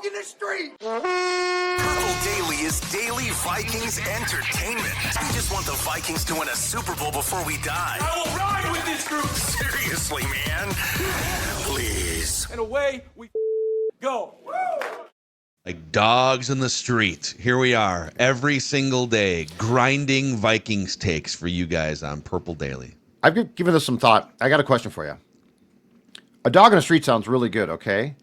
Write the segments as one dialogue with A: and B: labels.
A: in the street.
B: Purple Daily is daily Vikings entertainment. We just want the Vikings to win a Super Bowl before we die.
A: I will ride with this group.
B: Seriously, man. Please.
A: And away we go.
C: Like dogs in the street. Here we are every single day grinding Vikings takes for you guys on Purple Daily.
D: I've given this some thought. I got a question for you. A dog in the street sounds really good, okay?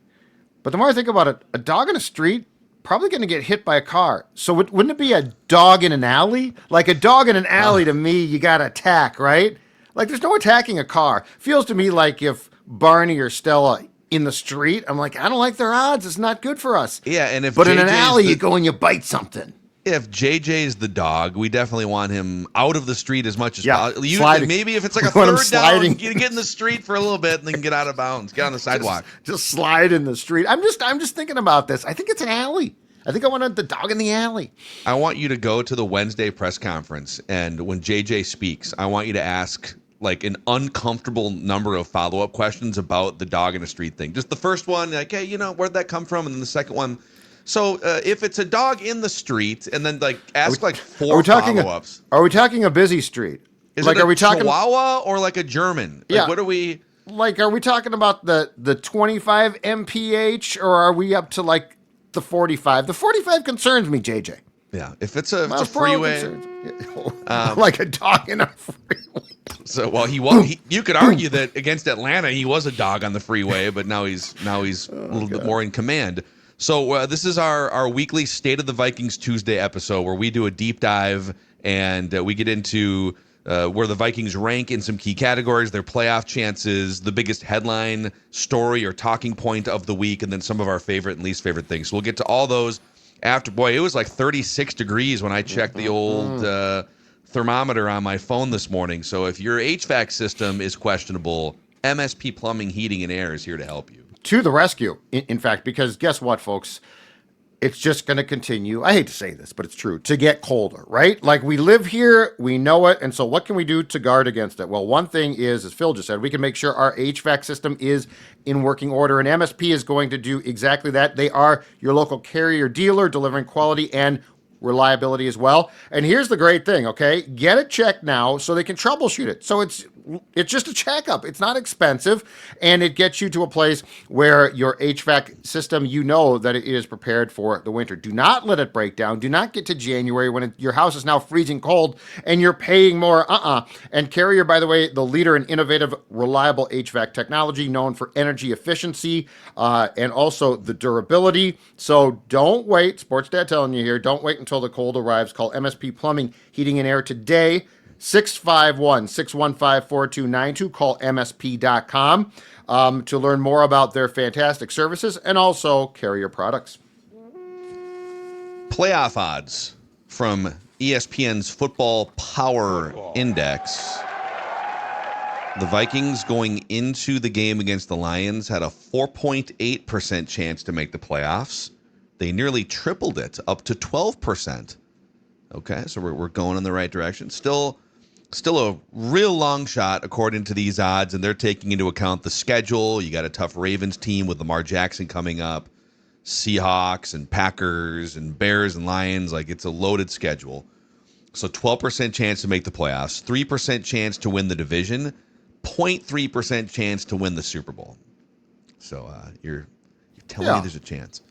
D: But the more I think about it, a dog in the street probably going to get hit by a car. So wouldn't it be a dog in an alley? Like a dog in an alley, to me, you got to attack, right? Like there's no attacking a car. Feels to me like if Barney or Stella in the street, I'm like, I don't like their odds. It's not good for us.
C: Yeah, and if
D: but in
C: JJ's
D: an alley, you go and you bite something.
C: If JJ's the dog, we definitely want him out of the street as much as possible. Maybe if it's like a third down, you get in the street for a little bit and then get out of bounds, get on the sidewalk.
D: Just slide in the street. I'm just thinking about this. I think it's an alley. I think I wanted the dog in the alley.
C: I want you to go to the Wednesday press conference, and when JJ speaks, I want you to ask like an uncomfortable number of follow-up questions about the dog in the street thing. Just the first one, like, hey, where'd that come from? And then the second one, so if it's a dog in the street, and then like ask four follow-ups.
D: Are we talking a busy street?
C: Is it a Chihuahua or like a German?
D: Yeah.
C: Like, what are we?
D: Like, are we talking about the 25 mph, or are we up to like the 45? The 45 concerns me, JJ.
C: Yeah, if it's a freeway,
D: like a dog in a freeway.
C: So, well, you could argue that against Atlanta, he was a dog on the freeway, but now he's a little bit more in command. So this is our weekly State of the Vikings Tuesday episode where we do a deep dive and we get into where the Vikings rank in some key categories, their playoff chances, the biggest headline, story, or talking point of the week, and then some of our favorite and least favorite things. So we'll get to all those after. Boy, it was like 36 degrees when I checked the old thermometer on my phone this morning. So if your HVAC system is questionable, MSP Plumbing, Heating, and Air is here to help you.
D: To the rescue, in fact, because guess what, folks? It's just going to continue. I hate to say this, but it's true, to get colder, right? Like we live here, we know it. And so what can we do to guard against it? Well, one thing is, as Phil just said, we can make sure our HVAC system is in working order. And MSP is going to do exactly that. They are your local carrier dealer, delivering quality and reliability as well. And here's the great thing, okay? Get it checked now so they can troubleshoot it. So it's just a checkup. It's not expensive, and it gets you to a place where your HVAC system, you know that it is prepared for the winter. Do not let it break down. Do not get to January when your house is now freezing cold and you're paying more. And Carrier, by the way, the leader in innovative, reliable HVAC technology, known for energy efficiency and also the durability. So don't wait. Sports Dad telling you here, don't wait until the cold arrives. Call MSP Plumbing, Heating, and Air today. 651-615-4292. Call MSP.com to learn more about their fantastic services and also Carrier products.
C: Playoff odds from ESPN's Football Power Index. The Vikings going into the game against the Lions had a 4.8% chance to make the playoffs. They nearly tripled it, up to 12%. Okay, so we're going in the right direction. Still a real long shot according to these odds, and they're taking into account the schedule. You got a tough Ravens team with Lamar Jackson coming up, Seahawks and Packers and Bears and Lions. Like, it's a loaded schedule. So 12% chance to make the playoffs, 3% chance to win the division, 0.3% chance to win the Super Bowl. So you're telling me there's a chance.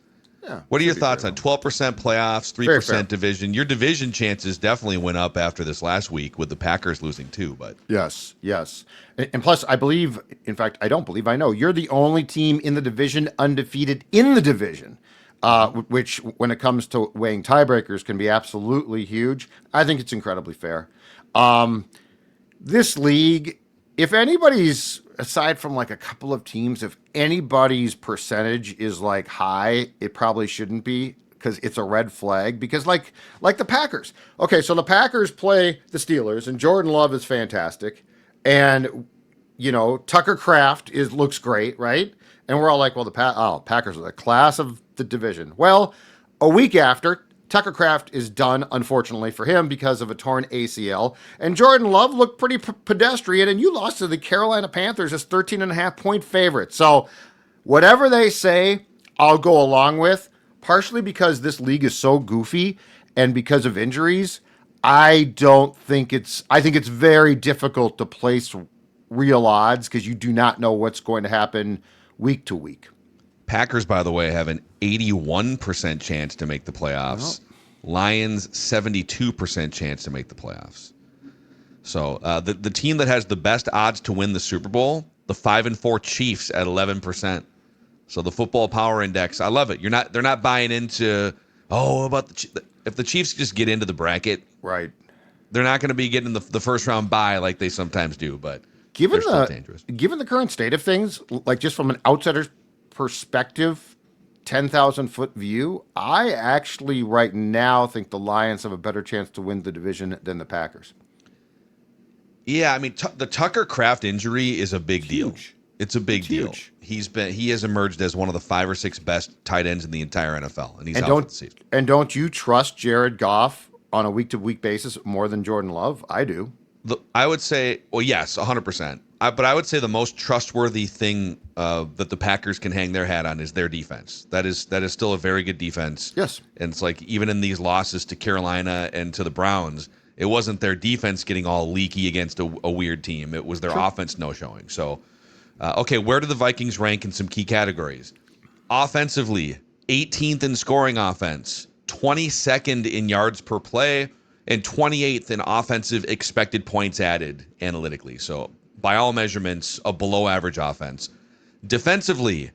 D: Yeah,
C: what are your thoughts on 12% playoffs, 3% division? Your division chances definitely went up after this last week with the Packers losing too. But
D: yes. And plus, I believe, in fact, I don't believe, I know, you're the only team in the division undefeated in the division, which when it comes to weighing tiebreakers can be absolutely huge. I think it's incredibly fair. This league, if anybody's, aside from like a couple of teams, if anybody's percentage is like high, it probably shouldn't be, because it's a red flag. Because like the Packers. Okay, so the Packers play the Steelers, and Jordan Love is fantastic. And, Tucker Kraft looks great, right? And we're all like, well, the Packers are the class of the division. Well, a week after, Tucker Kraft is done, unfortunately for him, because of a torn ACL. And Jordan Love looked pretty pedestrian, and you lost to the Carolina Panthers as 13.5-point favorite. So whatever they say, I'll go along with. partially because this league is so goofy and because of injuries. I think it's very difficult to place real odds because you do not know what's going to happen week to week.
C: Packers, by the way, have an 81% chance to make the playoffs. Lions, 72% chance to make the playoffs. So the team that has the best odds to win the Super Bowl, the 5-4 Chiefs at 11%. So the Football Power Index, I love it. They're not buying into if the Chiefs just get into the bracket,
D: right?
C: They're not going to be getting the first round bye like they sometimes do, but
D: given
C: they're still dangerous.
D: Given the current state of things, like just from an outsider's perspective, 10,000-foot view, I actually right now think the Lions have a better chance to win the division than the Packers.
C: Yeah, I mean, the Tucker Kraft injury is a big deal. It's a big deal. He has emerged as one of the 5 or 6 best tight ends in the entire NFL, and he's out for the season.
D: And don't you trust Jared Goff on a week-to-week basis more than Jordan Love? I do.
C: I would say, well, yes, 100%. But I would say the most trustworthy thing that the Packers can hang their hat on is their defense. That is still a very good defense.
D: Yes.
C: And it's like even in these losses to Carolina and to the Browns, it wasn't their defense getting all leaky against a weird team. It was their offense no-showing. So, okay, where do the Vikings rank in some key categories? Offensively, 18th in scoring offense, 22nd in yards per play, and 28th in offensive expected points added analytically. So, by all measurements, a below-average offense. Defensively,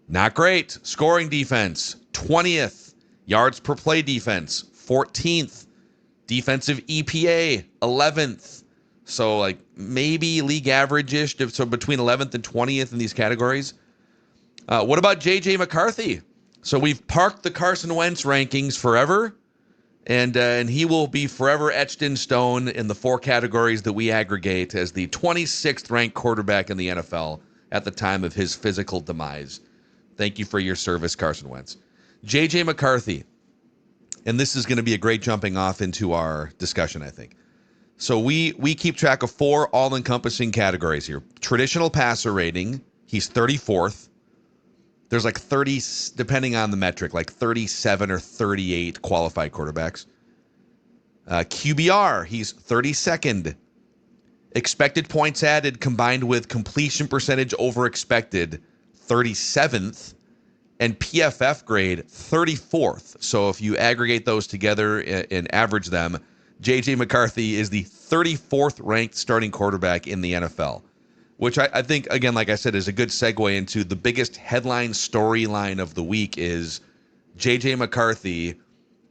C: not great. Scoring defense, 20th. Yards per play defense, 14th. Defensive EPA, 11th. So, like, maybe league average-ish, so between 11th and 20th in these categories. What about JJ McCarthy? So we've parked the Carson Wentz rankings forever, and he will be forever etched in stone in the 4 categories that we aggregate as the 26th ranked quarterback in the NFL at the time of his physical demise. Thank you for your service, Carson Wentz. JJ McCarthy. And this is going to be a great jumping off into our discussion, I think. So we keep track of 4 all-encompassing categories here. Traditional passer rating, he's 34th. There's like 30, depending on the metric, like 37 or 38 qualified quarterbacks. QBR, he's 32nd. Expected points added combined with completion percentage over expected, 37th. And PFF grade, 34th. So if you aggregate those together and average them, JJ McCarthy is the 34th ranked starting quarterback in the NFL, which I think, again, like I said, is a good segue into the biggest headline storyline of the week is JJ McCarthy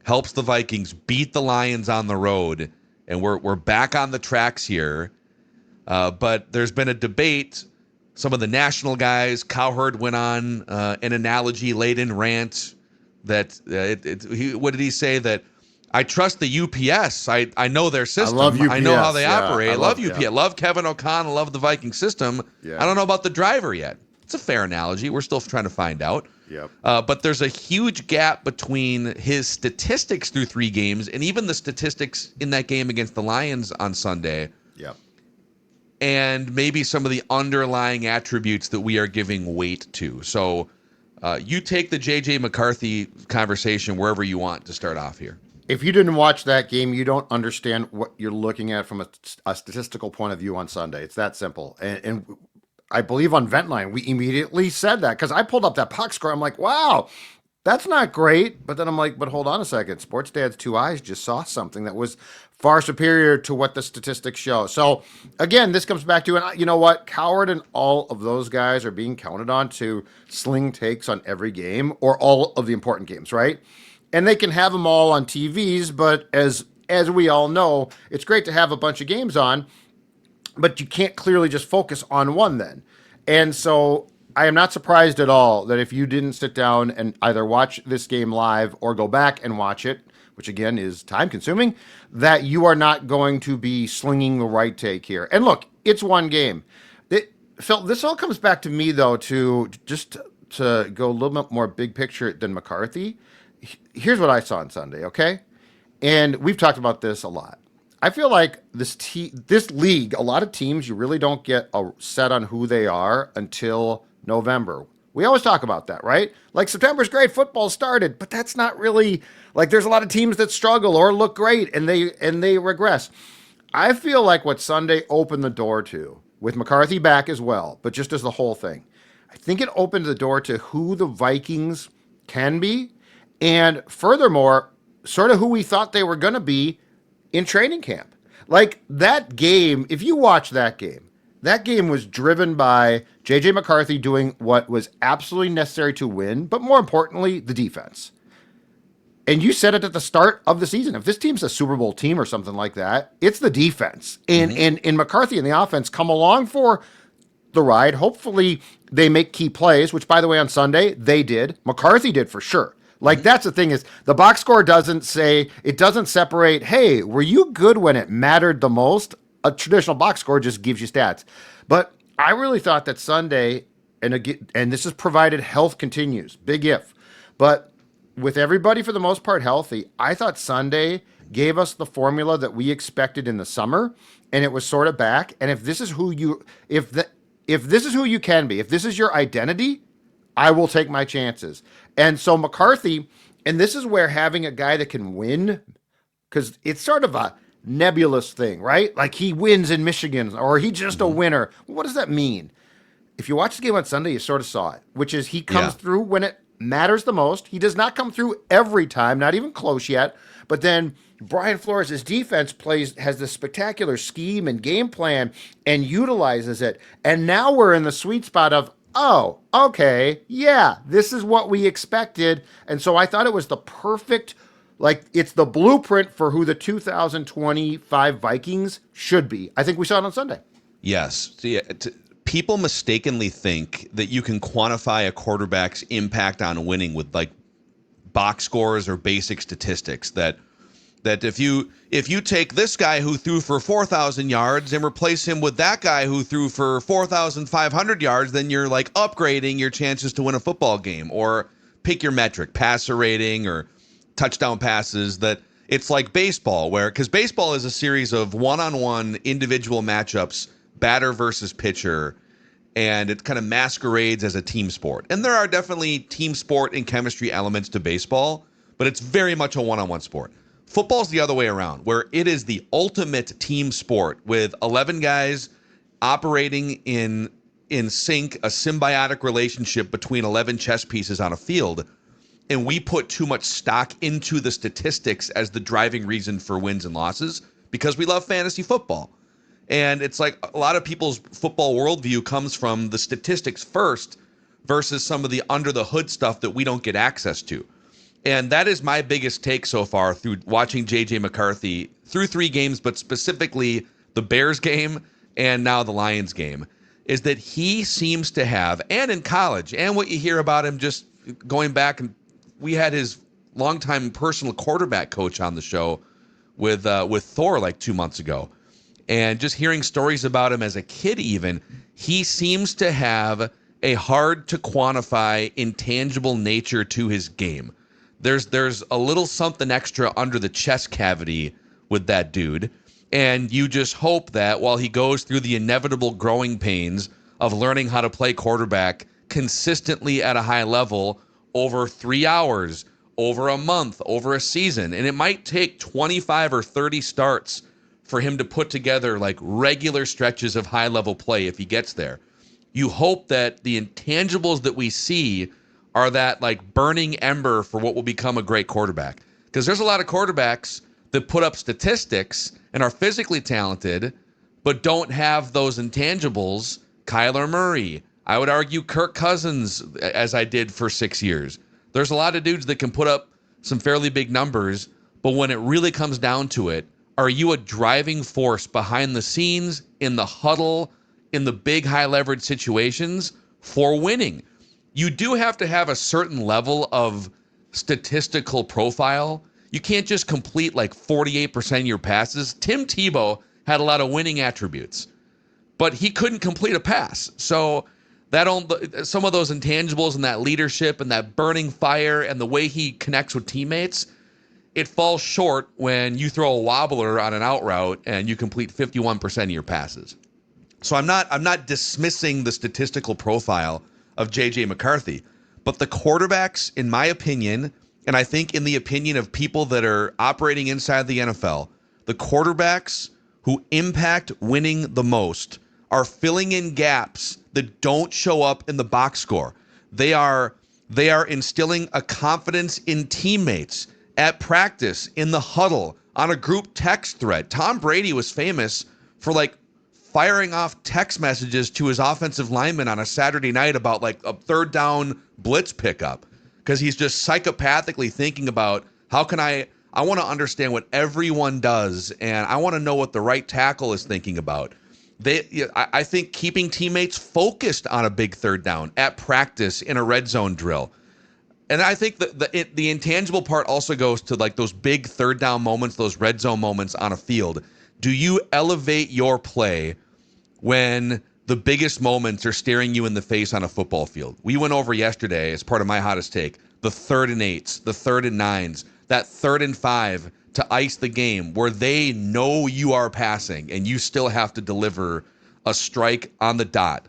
C: helps the Vikings beat the Lions on the road, and we're back on the tracks here. But there's been a debate. Some of the national guys, Cowherd went on an analogy-laden rant that what did he say? That I trust the UPS. I know their system.
D: I love UPS.
C: I know how they operate. I love UPS.
D: Yeah.
C: Love Kevin O'Connell. Love the Viking system.
D: Yeah.
C: I don't know about the driver yet. It's a fair analogy. We're still trying to find out.
D: Yep.
C: But there's a huge gap between his statistics through 3 games and even the statistics in that game against the Lions on Sunday.
D: Yep.
C: And maybe some of the underlying attributes that we are giving weight to. So you take the J.J. McCarthy conversation wherever you want to start off here.
D: If you didn't watch that game, you don't understand what you're looking at from a statistical point of view on Sunday. It's that simple. And I believe on Ventline, we immediately said that because I pulled up that box score. I'm like, wow, that's not great. But then I'm like, but hold on a second. Sports Dad's 2 eyes just saw something that was far superior to what the statistics show. So again, this comes back to, and you know what? Coward and all of those guys are being counted on to sling takes on every game or all of the important games, right? And they can have them all on TVs, but as we all know, it's great to have a bunch of games on, but you can't clearly just focus on one then. And so I am not surprised at all that if you didn't sit down and either watch this game live or go back and watch it, which again is time consuming, that you are not going to be slinging the right take here. And look, it's one game. Phil, this all comes back to me though, to just to go a little bit more big picture than McCarthy. Here's what I saw on Sunday, okay? And we've talked about this a lot. I feel like this league, a lot of teams, you really don't get a set on who they are until November, We always talk about that, right? Like September's great, football started, but that's not really like there's a lot of teams that struggle or look great and they regress. I feel like what Sunday opened the door to, with McCarthy back as well, but just as the whole thing, I think it opened the door to who the Vikings can be, and furthermore, sort of who we thought they were going to be in training camp. Like that game, if you watch that game was driven by JJ McCarthy doing what was absolutely necessary to win, but more importantly, the defense. And you said it at the start of the season. If this team's a Super Bowl team or something like that, it's the defense. And McCarthy and the offense come along for the ride. Hopefully they make key plays, which, by the way, on Sunday, they did. McCarthy did for sure. Like, that's the thing is the box score doesn't separate, hey, were you good when it mattered the most? A traditional box score just gives you stats. But I really thought that Sunday, and this is provided health continues, big if, but with everybody for the most part healthy, I thought Sunday gave us the formula that we expected in the summer, and it was sort of back. And if this is who you can be, if this is your identity, I will take my chances. And so McCarthy, and this is where having a guy that can win, because it's sort of a nebulous thing, right? Like he wins in Michigan, or he's just a winner. What does that mean? If you watch the game on Sunday, you sort of saw it, which is he comes through when it matters the most. He does not come through every time, not even close yet. But then Brian Flores' defense has this spectacular scheme and game plan and utilizes it. And now we're in the sweet spot of, oh, okay, yeah, this is what we expected. And so I thought it was the perfect, like it's the blueprint for who the 2025 Vikings should be. I think we saw it on Sunday.
C: Yes. People mistakenly think that you can quantify a quarterback's impact on winning with like box scores or basic statistics. That if you take this guy who threw for 4,000 yards and replace him with that guy who threw for 4,500 yards, then you're like upgrading your chances to win a football game. Or pick your metric, passer rating or touchdown passes. That it's like baseball, because baseball is a series of one-on-one individual matchups, batter versus pitcher, and it kind of masquerades as a team sport. And there are definitely team sport and chemistry elements to baseball, but it's very much a one-on-one sport. Football's the other way around, where it is the ultimate team sport with 11 guys operating in sync, a symbiotic relationship between 11 chess pieces on a field. And we put too much stock into the statistics as the driving reason for wins and losses because we love fantasy football. And it's like a lot of people's football worldview comes from the statistics first versus some of the under the hood stuff that we don't get access to. And that is my biggest take so far through watching JJ McCarthy through 3 games, but specifically the Bears game and now the Lions game, is that he seems to have, and in college, and what you hear about him just going back, and we had his longtime personal quarterback coach on the show with Thor like 2 months ago. And just hearing stories about him as a kid even, he seems to have a hard to quantify intangible nature to his game. There's a little something extra under the chest cavity with that dude. And you just hope that while he goes through the inevitable growing pains of learning how to play quarterback consistently at a high level over 3 hours, over a month, over a season, and it might take 25 or 30 starts for him to put together like regular stretches of high level play if he gets there. You hope that the intangibles that we see are that like burning ember for what will become a great quarterback. Because there's a lot of quarterbacks that put up statistics and are physically talented, but don't have those intangibles. Kyler Murray, I would argue Kirk Cousins, as I did for 6 years. There's a lot of dudes that can put up some fairly big numbers, but when it really comes down to it, are you a driving force behind the scenes, in the huddle, in the big high leverage situations for winning? You do have to have a certain level of statistical profile. You can't just complete like 48% of your passes. Tim Tebow had a lot of winning attributes, but he couldn't complete a pass. So some of those intangibles and that leadership and that burning fire and the way he connects with teammates, it falls short when you throw a wobbler on an out route and you complete 51% of your passes. So I'm not dismissing the statistical profile of JJ McCarthy. But the quarterbacks, in my opinion, and I think in the opinion of people that are operating inside the NFL, the quarterbacks who impact winning the most are filling in gaps that don't show up in the box score. They are instilling a confidence in teammates at practice, in the huddle, on a group text thread. Tom Brady was famous for like firing off text messages to his offensive lineman on a Saturday night about like a third down blitz pickup, because he's just psychopathically thinking about how can I want to understand what everyone does, and I want to know what the right tackle is thinking about. I think keeping teammates focused on a big third down at practice in a red zone drill. And I think the intangible part also goes to like those big third down moments, those red zone moments on a field. Do you elevate your play when the biggest moments are staring you in the face on a football field? We went over yesterday as part of my hottest take, the 3rd and 8s, the 3rd and 9s, that 3rd and 5 to ice the game where they know you are passing and you still have to deliver a strike on the dot.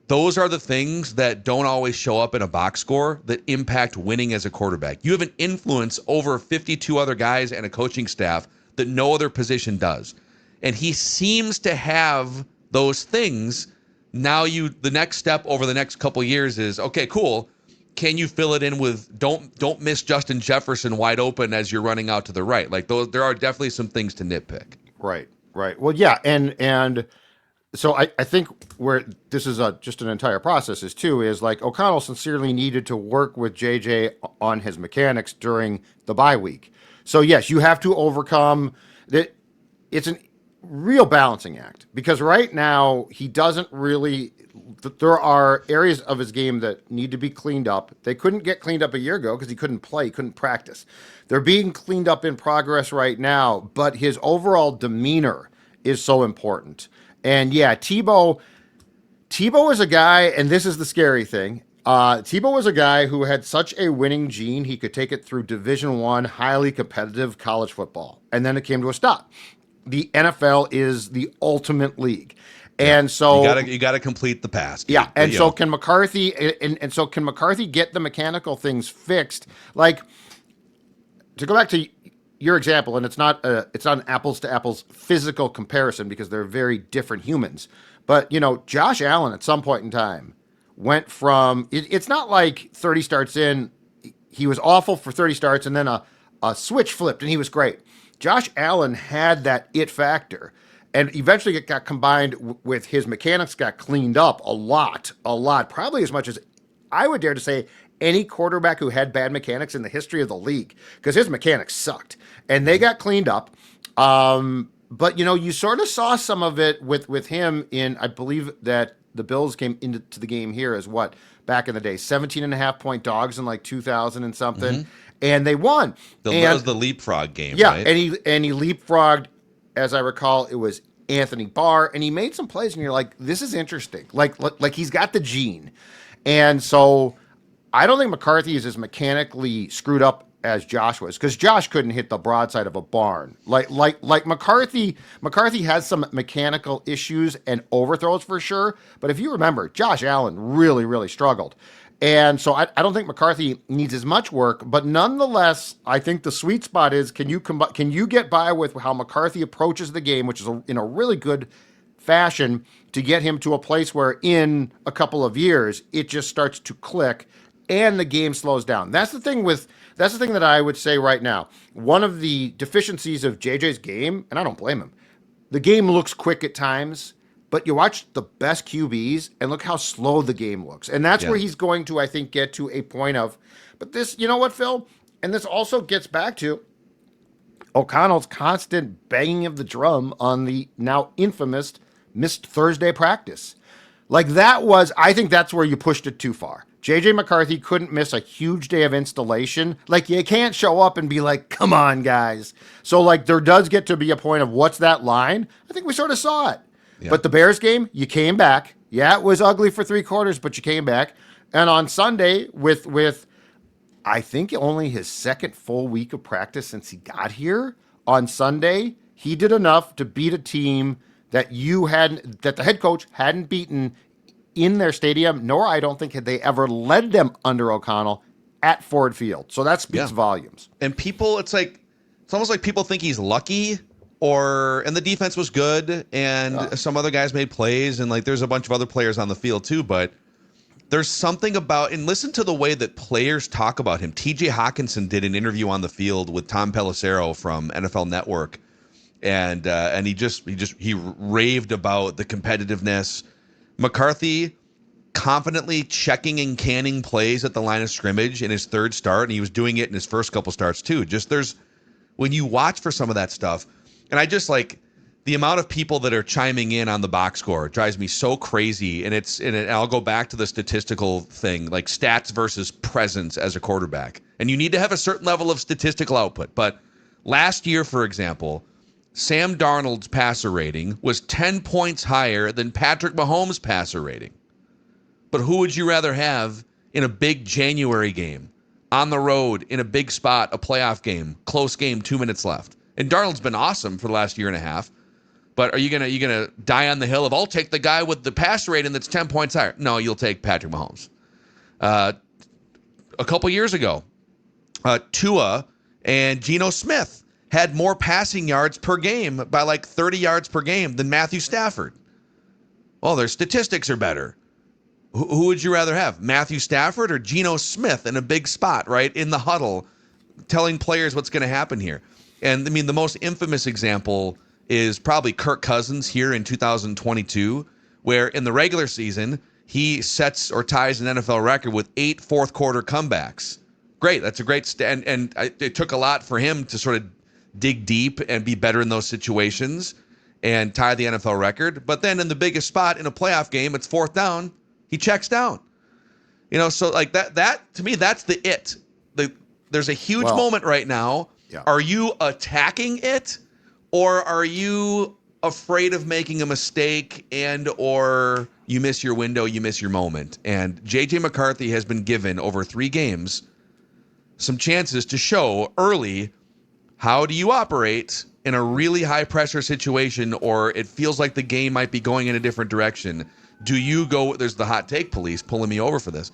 C: Those are the things that don't always show up in a box score that impact winning as a quarterback. You have an influence over 52 other guys and a coaching staff that no other position does. And he seems to have those things. Now the next step over the next couple of years is, okay, cool. Can you fill it in with don't miss Justin Jefferson wide open as you're running out to the right? Like those, there are definitely some things to nitpick.
D: Right. Well, yeah, and so I think where this is just an entire process is like O'Connell sincerely needed to work with JJ on his mechanics during the bye week. So yes, you have to overcome that. It's a real balancing act because right now he doesn't really. There are areas of his game that need to be cleaned up. They couldn't get cleaned up a year ago because he couldn't play, he couldn't practice. They're being cleaned up in progress right now, but his overall demeanor is so important. And yeah, Tebow is a guy, and this is the scary thing. Tebow was a guy who had such a winning gene, he could take it through Division I, highly competitive college football. And then it came to a stop. The NFL is the ultimate league. And so
C: you got to complete the pass. Dude.
D: Yeah, and so can McCarthy and so can McCarthy get the mechanical things fixed? Like, to go back to your example, and it's not an apples to apples physical comparison because they're very different humans. But Josh Allen at some point in time went from it's not like 30 starts in, he was awful for 30 starts and then a switch flipped and he was great. Josh Allen had that it factor. And eventually it got combined with his mechanics got cleaned up a lot, probably as much as I would dare to say any quarterback who had bad mechanics in the history of the league, because his mechanics sucked and they got cleaned up. But you sort of saw some of it with him in, I believe that the Bills came into the game here as what back in the day, 17.5-point dogs in like 2000 and something. Mm-hmm. And they won.
C: That was the leapfrog game.
D: Yeah.
C: Right?
D: And he leapfrogged. As I recall, it was Anthony Barr, and he made some plays, and you're like, this is interesting. Like he's got the gene. And so I don't think McCarthy is as mechanically screwed up as Josh was, because Josh couldn't hit the broadside of a barn. Like McCarthy has some mechanical issues and overthrows for sure. But if you remember, Josh Allen really, really struggled. And so I don't think McCarthy needs as much work, but nonetheless, I think the sweet spot is can you get by with how McCarthy approaches the game, which is in a really good fashion, to get him to a place where in a couple of years it just starts to click and the game slows down. That's the thing that I would say right now. One of the deficiencies of JJ's game, and I don't blame him, the game looks quick at times. But you watch the best QBs and look how slow the game looks. And that's where he's going to, I think, get to a point of, but this, you know what, Phil? And this also gets back to O'Connell's constant banging of the drum on the now infamous missed Thursday practice. Like I think that's where you pushed it too far. JJ McCarthy couldn't miss a huge day of installation. Like, you can't show up and be like, come on, guys. So, like, there does get to be a point of what's that line? I think we sort of saw it. Yeah. But the Bears game, you came back. Yeah, it was ugly for 3 quarters, but you came back. And on Sunday, with I think only his second full week of practice since he got here, on Sunday, he did enough to beat a team that the head coach hadn't beaten in their stadium, nor I don't think had they ever led them under O'Connell at Ford Field. So that speaks volumes.
C: And people, it's almost like people think he's lucky, and the defense was good, and some other guys made plays, and like there's a bunch of other players on the field too, but there's something about, and listen to the way that players talk about him. TJ Hawkinson did an interview on the field with Tom Pelissero from NFL Network, and he raved about the competitiveness. McCarthy confidently checking and canning plays at the line of scrimmage in his third start, and he was doing it in his first couple starts too. When you watch for some of that stuff, and I just like the amount of people that are chiming in on the box score drives me so crazy. And I'll go back to the statistical thing, like stats versus presence as a quarterback. And you need to have a certain level of statistical output. But last year, for example, Sam Darnold's passer rating was 10 points higher than Patrick Mahomes' passer rating. But who would you rather have in a big January game, on the road, in a big spot, a playoff game, close game, 2 minutes left? And Darnold's been awesome for the last year and a half. But are you gonna die on the hill of, I'll take the guy with the passer rating that's 10 points higher? No, you'll take Patrick Mahomes. A couple years ago, Tua and Geno Smith had more passing yards per game by like 30 yards per game than Matthew Stafford. Well, their statistics are better. Who would you rather have, Matthew Stafford or Geno Smith in a big spot, right, in the huddle, telling players what's going to happen here? And, I mean, the most infamous example is probably Kirk Cousins here in 2022, where in the regular season, he sets or ties an NFL record with 8 fourth-quarter comebacks. Great. That's a great and it took a lot for him to sort of dig deep and be better in those situations and tie the NFL record. But then in the biggest spot in a playoff game, it's fourth down, he checks down. So like that to me, that's the it. There's a huge moment right now.
D: Yeah.
C: Are you attacking it, or are you afraid of making a mistake or you miss your window, you miss your moment? And JJ McCarthy has been given over 3 games some chances to show early, how do you operate in a really high pressure situation, or it feels like the game might be going in a different direction? Do you go, there's the hot take police pulling me over for this.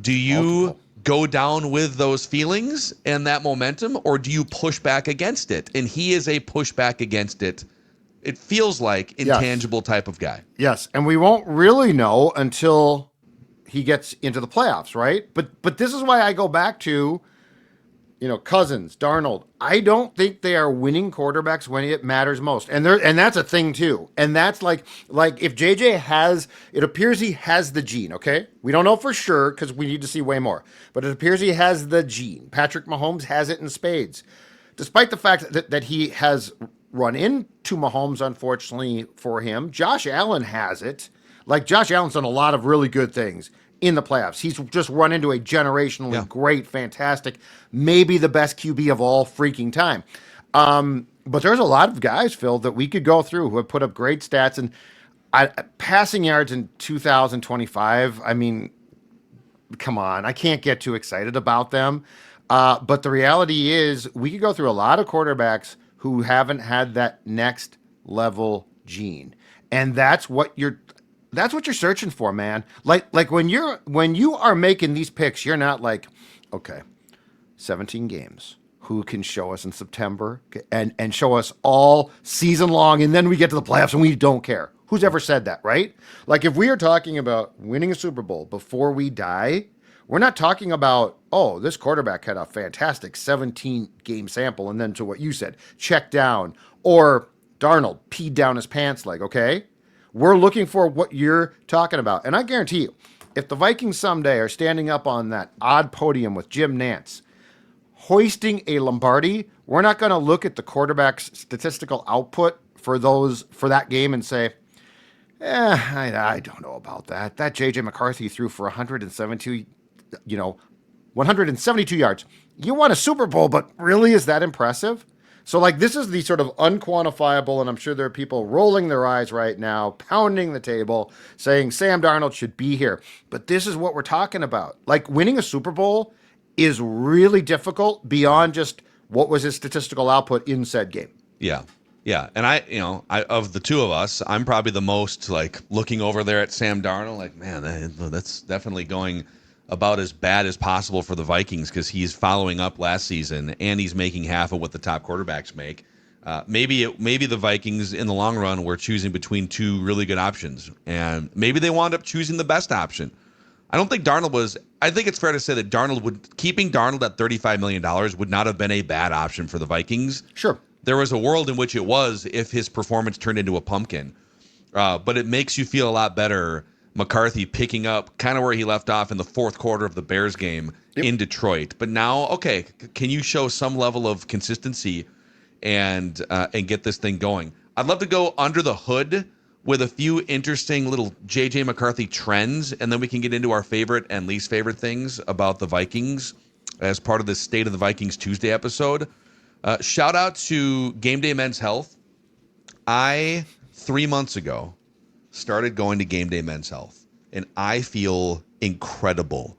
C: Do you go down with those feelings and that momentum, or do you push back against it? And he is a pushback against it. It feels like intangible type of guy.
D: Yes, and we won't really know until he gets into the playoffs, right? But this is why I go back to, Cousins, Darnold. I don't think they are winning quarterbacks when it matters most, and that's a thing too. And that's like if JJ has, it appears he has the gene. Okay, we don't know for sure because we need to see way more, but it appears he has the gene. Patrick Mahomes has it in spades, despite the fact that he has run into Mahomes, unfortunately for him. Josh Allen has it. Like, Josh Allen's done a lot of really good things in the playoffs. He's just run into a generationally great, fantastic, maybe the best QB of all freaking time. But there's a lot of guys, Phil, that we could go through who have put up great stats. And passing yards in 2025, I mean, come on, I can't get too excited about them. But the reality is we could go through a lot of quarterbacks who haven't had that next level gene. And that's what you're searching for, man. Like when you are making these picks, you're not like, okay, 17 games. Who can show us in September and show us all season long, and then we get to the playoffs and we don't care. Who's ever said that, right? Like, if we are talking about winning a Super Bowl before we die, we're not talking about, oh, this quarterback had a fantastic 17-game sample, and then to what you said, check down, or Darnold peed down his pants leg, okay? We're looking for what you're talking about. And I guarantee you, if the Vikings someday are standing up on that odd podium with Jim Nantz, hoisting a Lombardi, we're not going to look at the quarterback's statistical output for that game and say, I don't know about that. That JJ McCarthy threw for 172 yards. You won a Super Bowl, but really, is that impressive? So, like, this is the sort of unquantifiable, and I'm sure there are people rolling their eyes right now, pounding the table, saying Sam Darnold should be here. But this is what we're talking about. Like, winning a Super Bowl is really difficult beyond just what was his statistical output in said game.
C: Yeah. Yeah, and of the two of us, I'm probably the most like looking over there at Sam Darnold, like, man, that's definitely going about as bad as possible for the Vikings because he's following up last season and he's making half of what the top quarterbacks make. Maybe the Vikings in the long run were choosing between two really good options, and maybe they wound up choosing the best option. I don't think Darnold was. I think it's fair to say that keeping Darnold at $35 million would not have been a bad option for the Vikings.
D: Sure.
C: There was a world in which it was if his performance turned into a pumpkin. But it makes you feel a lot better, McCarthy picking up kind of where he left off in the fourth quarter of the Bears game in Detroit. But now, okay, can you show some level of consistency and get this thing going? I'd love to go under the hood with a few interesting little JJ McCarthy trends, and then we can get into our favorite and least favorite things about the Vikings as part of the State of the Vikings Tuesday episode. Shout out to Game Day Men's Health. I, 3 months ago, started going to Game Day Men's Health, and I feel incredible.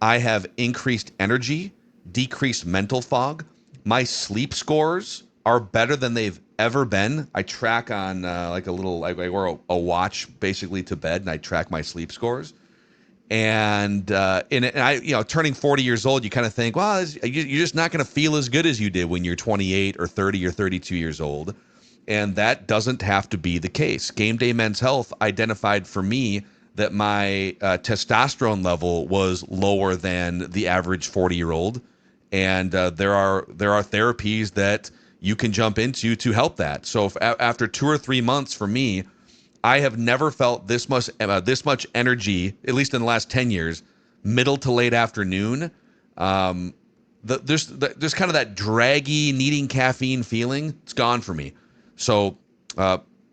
C: I have increased energy, decreased mental fog. My sleep scores are better than they've ever been. I track on I wear a watch basically to bed, and I track my sleep scores. And I, turning 40 years old, you kind of think, well, you're just not going to feel as good as you did when you're 28 or 30 or 32 years old. And that doesn't have to be the case. Game Day Men's Health identified for me that my testosterone level was lower than the average 40-year-old. And there are therapies that you can jump into to help that. So if, after 2 or 3 months for me, I have never felt this much energy, at least in the last 10 years, middle to late afternoon. There's kind of that draggy, needing caffeine feeling. It's gone for me. So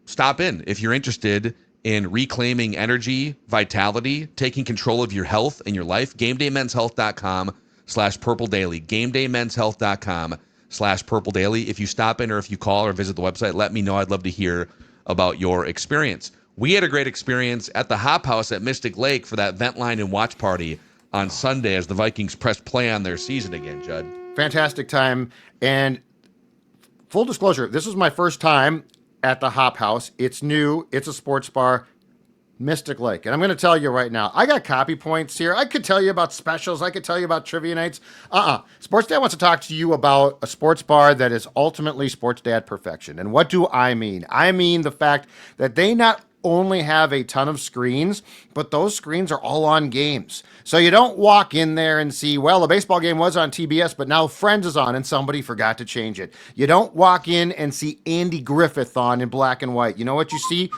C: stop in if you're interested in reclaiming energy, vitality, taking control of your health and your life. GameDayMen'sHealth.com/Purple Daily. GameDayMen'sHealth.com/Purple Daily. If you stop in or if you call or visit the website, let me know. I'd love to hear about your experience. We had a great experience at the Hop House at Mystic Lake for that vent line and watch party on Sunday as the Vikings pressed play on their season again, Judd.
D: Fantastic time. And full disclosure, this was my first time at the Hop House. It's new. It's a sports bar. Mystic Lake. And I'm going to tell you right now, I got copy points here. I could tell you about specials. I could tell you about trivia nights. Sports Dad wants to talk to you about a sports bar that is ultimately Sports Dad perfection. And what do I mean? I mean the fact that they not only have a ton of screens, but those screens are all on games. So you don't walk in there and see, well, a baseball game was on TBS, but now Friends is on and somebody forgot to change it. You don't walk in and see Andy Griffith on in black and white. You know what you see?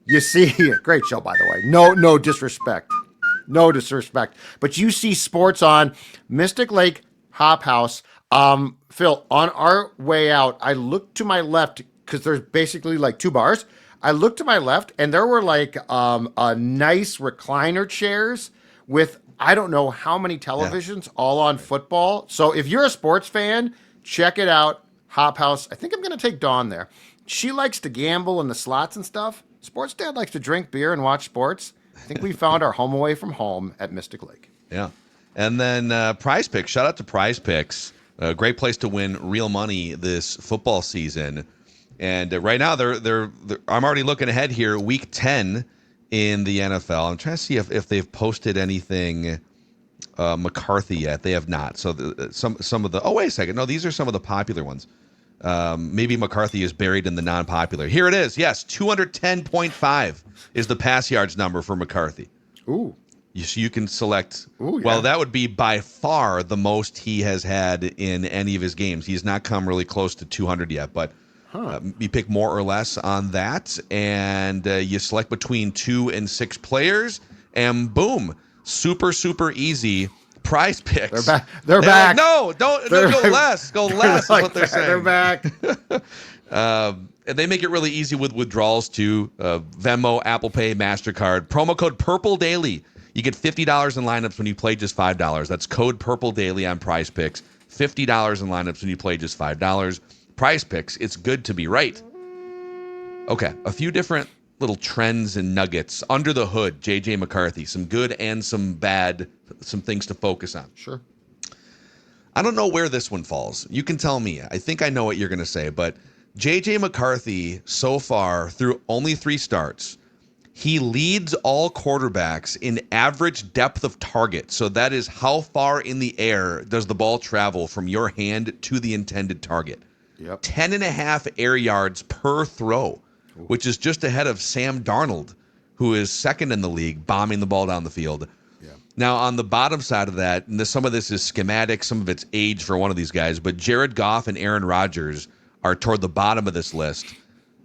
D: You see, great show, by the way. No disrespect. No disrespect. But you see sports on Mystic Lake Hop House. Phil, on our way out, I looked to my left because there's basically like two bars. I looked to my left and there were like nice recliner chairs with I don't know how many televisions all on football. So if you're a sports fan, check it out. Hop House. I think I'm going to take Dawn there. She likes to gamble in the slots and stuff. Sports Dad likes to drink beer and watch sports. I think we found our home away from home at Mystic Lake.
C: Yeah. And then Prize Picks. Shout out to Prize Picks. A great place to win real money this football season. And right now, I'm already looking ahead here. Week 10 in the NFL. I'm trying to see if they've posted anything McCarthy yet. They have not. So some of the. Oh, wait a second. No, these are some of the popular ones. Maybe McCarthy is buried in the non-popular. Here it is. Yes, 210.5 is the pass yards number for McCarthy.
D: Ooh.
C: You can select.
D: Ooh, yeah.
C: Well, that would be by far the most he has had in any of his games. He's not come really close to 200 yet, but you pick more or less on that, and you select between 2 and 6 players, and boom, super easy. Prize Picks.
D: They're back.
C: Like, no, don't go less. Go less. Like, is what they're saying.
D: They're back.
C: They make it really easy with withdrawals too. Venmo, Apple Pay, MasterCard. Promo code Purple Daily. You get $50 in lineups when you play just $5. That's code Purple Daily on Prize Picks. $50 in lineups when you play just $5. Prize Picks. It's good to be right. Okay, a few different little trends and nuggets under the hood. JJ McCarthy. Some good and some bad. Some things to focus on.
D: Sure.
C: I don't know where this one falls. You can tell me. I think I know what you're going to say, but JJ McCarthy, so far, through only 3 starts, he leads all quarterbacks in average depth of target. So that is how far in the air does the ball travel from your hand to the intended target.
D: Yep.
C: 10.5 air yards per throw, which is just ahead of Sam Darnold, who is second in the league, bombing the ball down the field.
D: Yeah.
C: Now, on the bottom side of that, and some of this is schematic, some of it's age for one of these guys, but Jared Goff and Aaron Rodgers are toward the bottom of this list,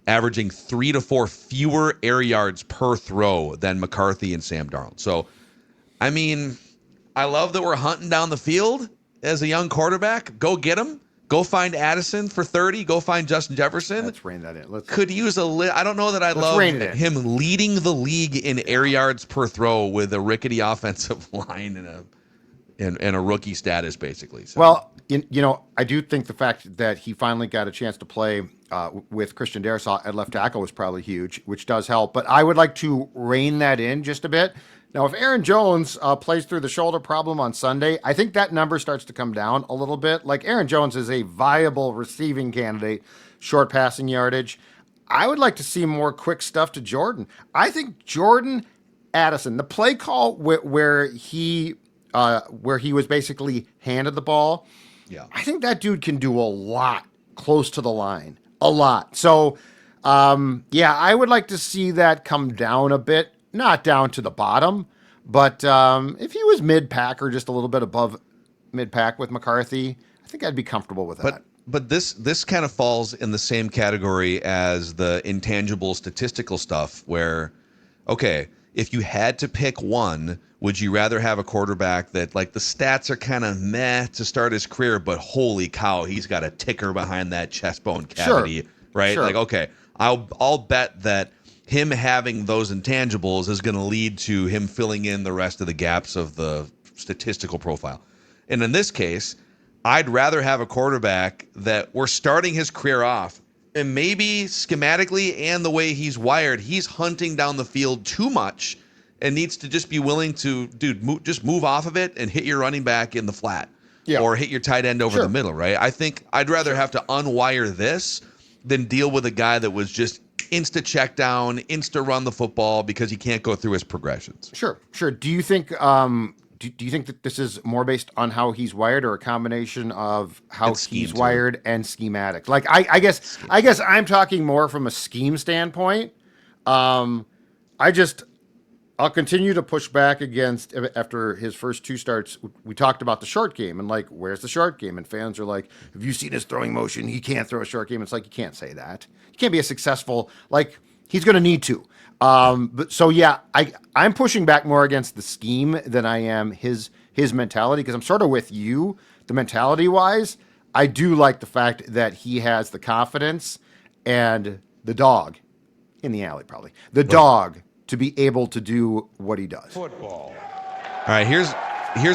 C: averaging 3 to 4 fewer air yards per throw than McCarthy and Sam Darnold. So, I mean, I love that we're hunting down the field as a young quarterback. Go get him. Go find Addison for 30. Go find Justin Jefferson.
D: Let's rein that in.
C: Could use I don't know that I love him leading the league in air yards per throw with a rickety offensive line and a rookie status, basically. So.
D: Well, I do think the fact that he finally got a chance to play with Christian Darrisaw at left tackle was probably huge, which does help. But I would like to rein that in just a bit. Now, if Aaron Jones plays through the shoulder problem on Sunday, I think that number starts to come down a little bit. Like, Aaron Jones is a viable receiving candidate, short passing yardage. I would like to see more quick stuff to Jordan. I think Jordan Addison, the play call where he was basically handed the ball, I think that dude can do a lot close to the line. A lot. So, I would like to see that come down a bit. Not down to the bottom, but if he was mid-pack or just a little bit above mid-pack with McCarthy, I think I'd be comfortable with that.
C: But this kind of falls in the same category as the intangible statistical stuff where, okay, if you had to pick one, would you rather have a quarterback that, like, the stats are kind of meh to start his career, but holy cow, he's got a ticker behind that chest bone cavity, right?
D: Sure.
C: Like, okay, I'll bet that him having those intangibles is going to lead to him filling in the rest of the gaps of the statistical profile. And in this case, I'd rather have a quarterback that we're starting his career off, and maybe schematically and the way he's wired, he's hunting down the field too much and needs to just be willing to, just move off of it and hit your running back in the flat or hit your tight end over the middle, right? I think I'd rather have to unwire this than deal with a guy that was just insta check down, insta run the football because he can't go through his progressions.
D: Sure. Do you think do you think that this is more based on how he's wired or a combination of how he's wired and schematic? Like I guess I'm talking more from a scheme standpoint. I'll continue to push back against, after his first 2 starts, we talked about the short game and, like, where's the short game? And fans are like, have you seen his throwing motion? He can't throw a short game. It's like, you can't say that. He can't be a successful, like, he's going to need to. I'm pushing back more against the scheme than I am his mentality, because I'm sort of with you, the mentality-wise. I do like the fact that he has the confidence and the dog, in the alley probably, dog, to be able to do what he does.
A: Football.
C: All right, here's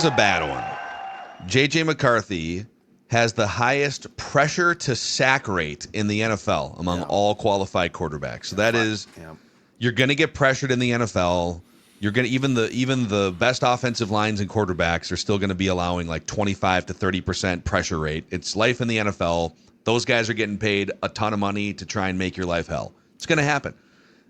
C: a bad one. JJ McCarthy has the highest pressure to sack rate in the NFL among all qualified quarterbacks. So that is, you're going to get pressured in the NFL. You're going to even the best offensive lines and quarterbacks are still going to be allowing like 25 to 30% pressure rate. It's life in the NFL. Those guys are getting paid a ton of money to try and make your life hell. It's going to happen.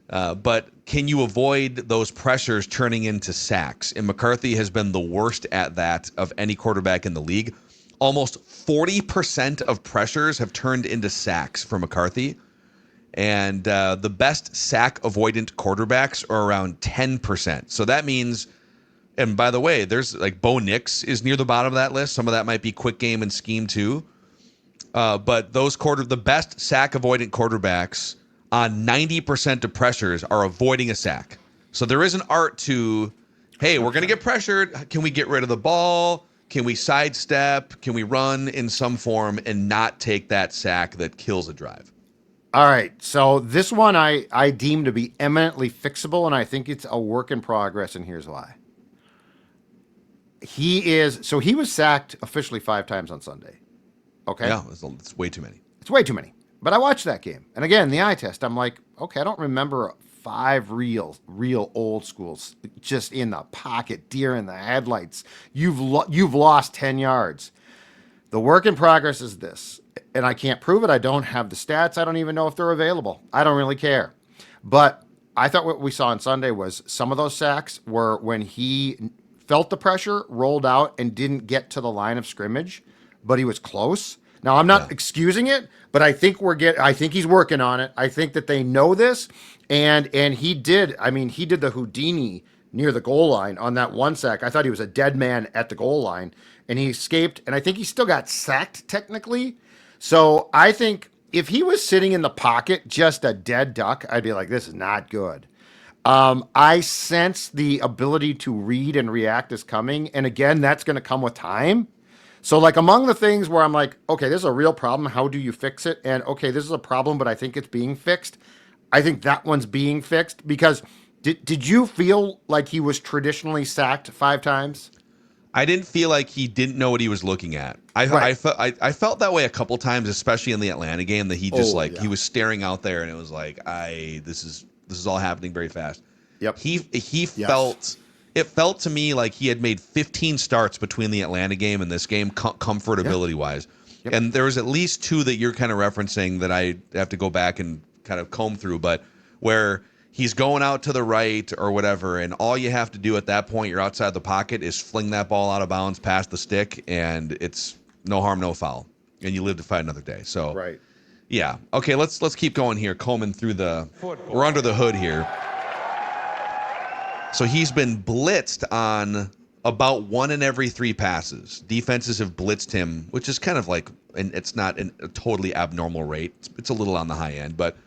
C: But can you avoid those pressures turning into sacks? And McCarthy has been the worst at that of any quarterback in the league. Almost 40% of pressures have turned into sacks for McCarthy. And the best sack avoidant quarterbacks are around 10%. So that means, and by the way, there's like Bo Nix is near the bottom of that list. Some of that might be quick game and scheme too. But the best sack avoidant quarterbacks on 90% of pressures are avoiding a sack. So there is an art to, hey, we're going to get pressured. Can we get rid of the ball? Can we sidestep? Can we run in some form and not take that sack that kills a drive?
D: All right. So this one I deem to be eminently fixable, and I think it's a work in progress, and here's why. He was sacked officially 5 times on Sunday. Okay?
C: Yeah, it's way too many.
D: It's way too many. But I watched that game. And again, the eye test, I'm like, okay, I don't remember 5 real old schools just in the pocket, deer in the headlights. You've lost 10 yards. The work in progress is this, and I can't prove it. I don't have the stats. I don't even know if they're available. I don't really care. But I thought what we saw on Sunday was some of those sacks were when he felt the pressure, rolled out, and didn't get to the line of scrimmage, but he was close. Now, I'm not excusing it, but I think I think he's working on it. I think that they know this, and he did. I mean, he did the Houdini near the goal line on that one sack. I thought he was a dead man at the goal line, and he escaped, and I think he still got sacked technically. So I think if he was sitting in the pocket, just a dead duck, I'd be like, this is not good. I sense the ability to read and react is coming, and again, that's going to come with time. So, like, among the things where I'm like, okay, this is a real problem. How do you fix it? And, okay, this is a problem, but I think it's being fixed. I think that one's being fixed because did you feel like he was traditionally sacked 5 times?
C: I didn't feel like he didn't know what he was looking at. I felt that way a couple times, especially in the Atlanta game, that he just he was staring out there and it was like, this is all happening very fast.
D: Yep.
C: He felt. It felt to me like he had made 15 starts between the Atlanta game and this game, comfortability-wise. Yep. And there was at least 2 that you're kind of referencing that I have to go back and kind of comb through, but where he's going out to the right or whatever, and all you have to do at that point, you're outside the pocket, is fling that ball out of bounds past the stick, and it's no harm, no foul. And you live to fight another day. So,
D: right.
C: Yeah. Okay, let's keep going here, combing through we're under the hood here. So he's been blitzed on about 1 in every 3 passes. Defenses have blitzed him, which is kind of like, and it's not a totally abnormal rate. It's a little on the high end, but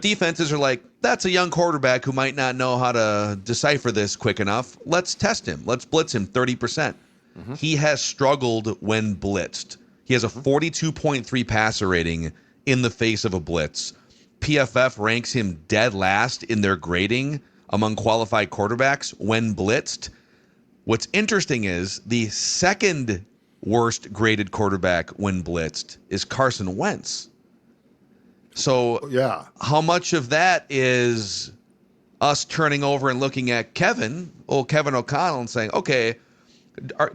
C: defenses are like, that's a young quarterback who might not know how to decipher this quick enough. Let's test him. Let's blitz him 30%. Mm-hmm. He has struggled when blitzed. He has a 42.3 passer rating in the face of a blitz. PFF ranks him dead last in their grading among qualified quarterbacks when blitzed. What's interesting is the second worst graded quarterback when blitzed is Carson Wentz. So how much of that is us turning over and looking at Kevin O'Connell, and saying, okay,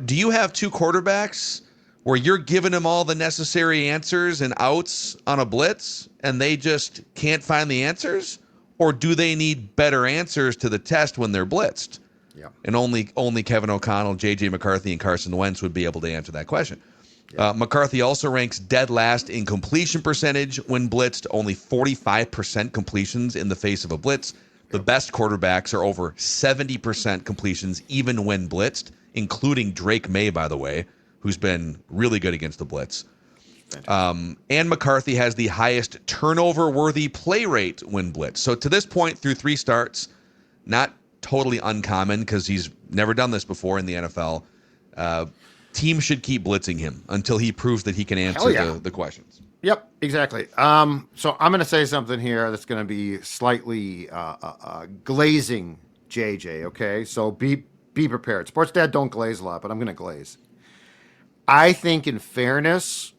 C: do you have 2 quarterbacks where you're giving them all the necessary answers and outs on a blitz and they just can't find the answers? Or do they need better answers to the test when they're blitzed? Yeah. And only Kevin O'Connell, JJ McCarthy, and Carson Wentz would be able to answer that question. Yeah. McCarthy also ranks dead last in completion percentage when blitzed, only 45% completions in the face of a blitz. The best quarterbacks are over 70% completions even when blitzed, including Drake May, by the way, who's been really good against the blitz. And McCarthy has the highest turnover-worthy play rate when blitzed. So to this point, through 3 starts, not totally uncommon because he's never done this before in the NFL. Teams should keep blitzing him until he proves that he can answer the questions. Yep,
D: exactly. So I'm going to say something here that's going to be slightly glazing JJ, okay? So be prepared. Sports Dad don't glaze a lot, but I'm going to glaze. I think in fairness,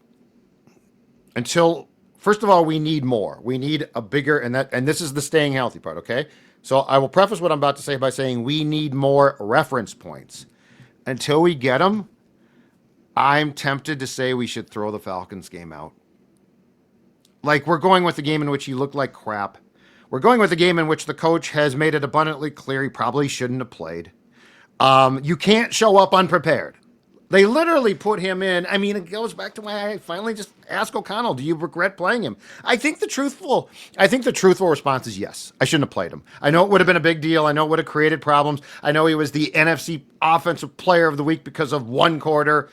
D: first of all, we need more. We need a bigger, and this is the staying healthy part, okay? So I will preface what I'm about to say by saying we need more reference points. Until we get them, I'm tempted to say we should throw the Falcons game out. Like, we're going with a game in which he looked like crap. We're going with a game in which the coach has made it abundantly clear he probably shouldn't have played. You can't show up unprepared. They literally put him in. I mean, it goes back to why I finally just asked O'Connell, do you regret playing him? I think the truthful response is yes. I shouldn't have played him. I know it would have been a big deal. I know it would have created problems. I know he was the NFC Offensive Player of the Week because of 1 quarter.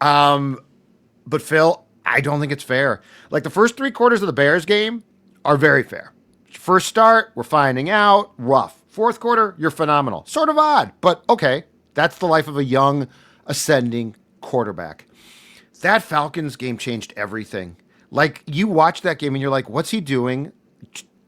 D: But Phil, I don't think it's fair. Like, the first 3 quarters of the Bears game are very fair. First start, we're finding out, rough. 4th quarter, you're phenomenal. Sort of odd, but okay. That's the life of a young, ascending quarterback. That Falcons game changed everything. Like, you watch that game and you're like, what's he doing?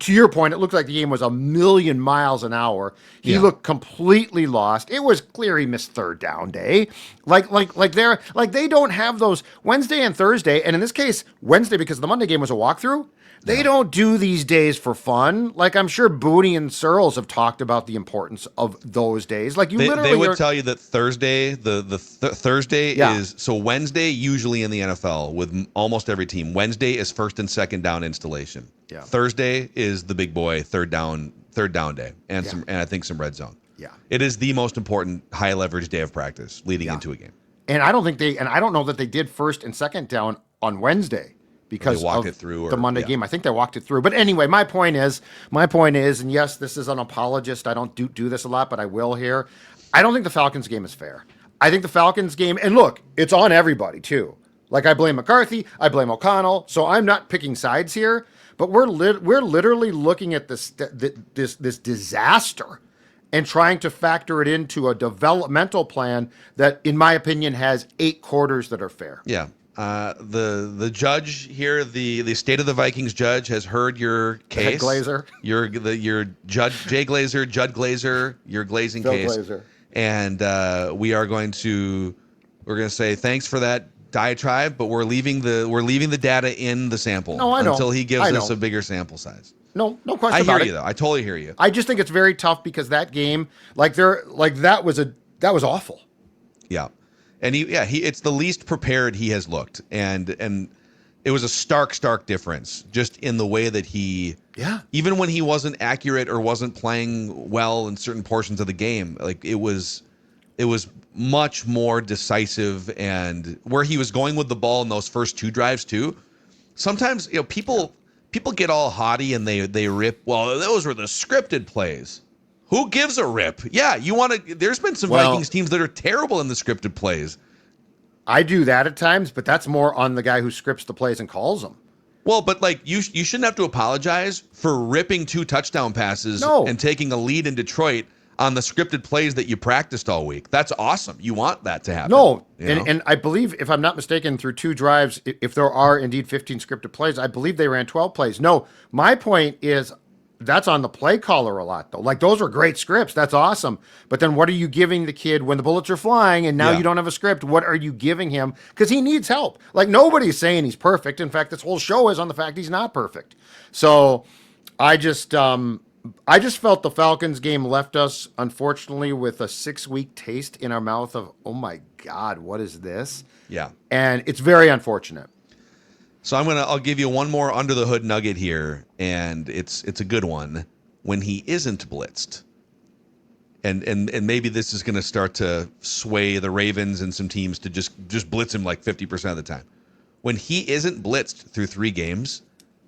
D: to your point, it looked like the game was a million miles an hour. He
C: Yeah.
D: looked completely lost. It was clear he missed third down day. They don't have those Wednesday and Thursday, and in this case, Wednesday because the Monday game was a walkthrough. They don't do these days for fun. Like I'm sure Booney and Searles have talked about the importance of those days. Like
C: They would tell you that Thursday, Thursday
D: Yeah.
C: is so Wednesday usually in the NFL with almost every team. Wednesday is first and second down installation.
D: Yeah.
C: Thursday is the big boy third down day and I think some red zone.
D: Yeah.
C: It is the most important high leverage day of practice leading into a game.
D: And I don't know that they did first and second down on Wednesday because
C: They walk
D: of
C: it through
D: the Monday game. I think they walked it through. But anyway, my point is, and yes, this is an apologist. I don't do this a lot, but I will here. I don't think the Falcons game is fair. I think the Falcons game, and look, it's on everybody too. Like I blame McCarthy, I blame O'Connell, so I'm not picking sides here. But we're literally looking at this disaster and trying to factor it into a developmental plan that, in my opinion, has 8 quarters that are fair.
C: Yeah. The judge here, the state of the Vikings judge has heard your case.
D: Head Glazer.
C: Your Judge Jay Glazer, Judd Glazer, your glazing
D: Phil
C: case.
D: Glazer.
C: And we're going to say thanks for that diatribe, but we're leaving the data in the sample
D: No, I know.
C: until he gives
D: I
C: us
D: know.
C: a bigger sample size.
D: No question
C: I
D: about
C: hear
D: it.
C: you though. I totally hear you.
D: I just think it's very tough because that game, that was awful.
C: Yeah. And it's the least prepared he has looked. And it was a stark difference just in the way that even when he wasn't accurate or wasn't playing well in certain portions of the game, like it was much more decisive, and where he was going with the ball in those first 2 drives too. Sometimes, people get all haughty and they rip, well, those were the scripted plays. Who gives a rip? Yeah, there's been some Vikings teams that are terrible in the scripted plays.
D: I do that at times, but that's more on the guy who scripts the plays and calls them.
C: Well, but like you shouldn't have to apologize for ripping 2 touchdown passes and taking a lead in Detroit on the scripted plays that you practiced all week. That's awesome. You want that to happen.
D: No, and I believe, if I'm not mistaken, through 2 drives, if there are indeed 15 scripted plays, I believe they ran 12 plays. No, my point is that's on the play caller a lot, though. Like, those were great scripts. That's awesome. But then what are you giving the kid when the bullets are flying and now you don't have a script? What are you giving him? Because he needs help. Like, nobody's saying he's perfect. In fact, this whole show is on the fact he's not perfect. So I just felt the Falcons game left us, unfortunately, with a 6-week taste in our mouth of, oh my God, what is this?
C: Yeah.
D: And it's very unfortunate.
C: So I'll give you one more under the hood nugget here, and it's a good one. When he isn't blitzed, and maybe this is going to start to sway the Ravens and some teams to just blitz him like 50% of the time. When he isn't blitzed through 3 games,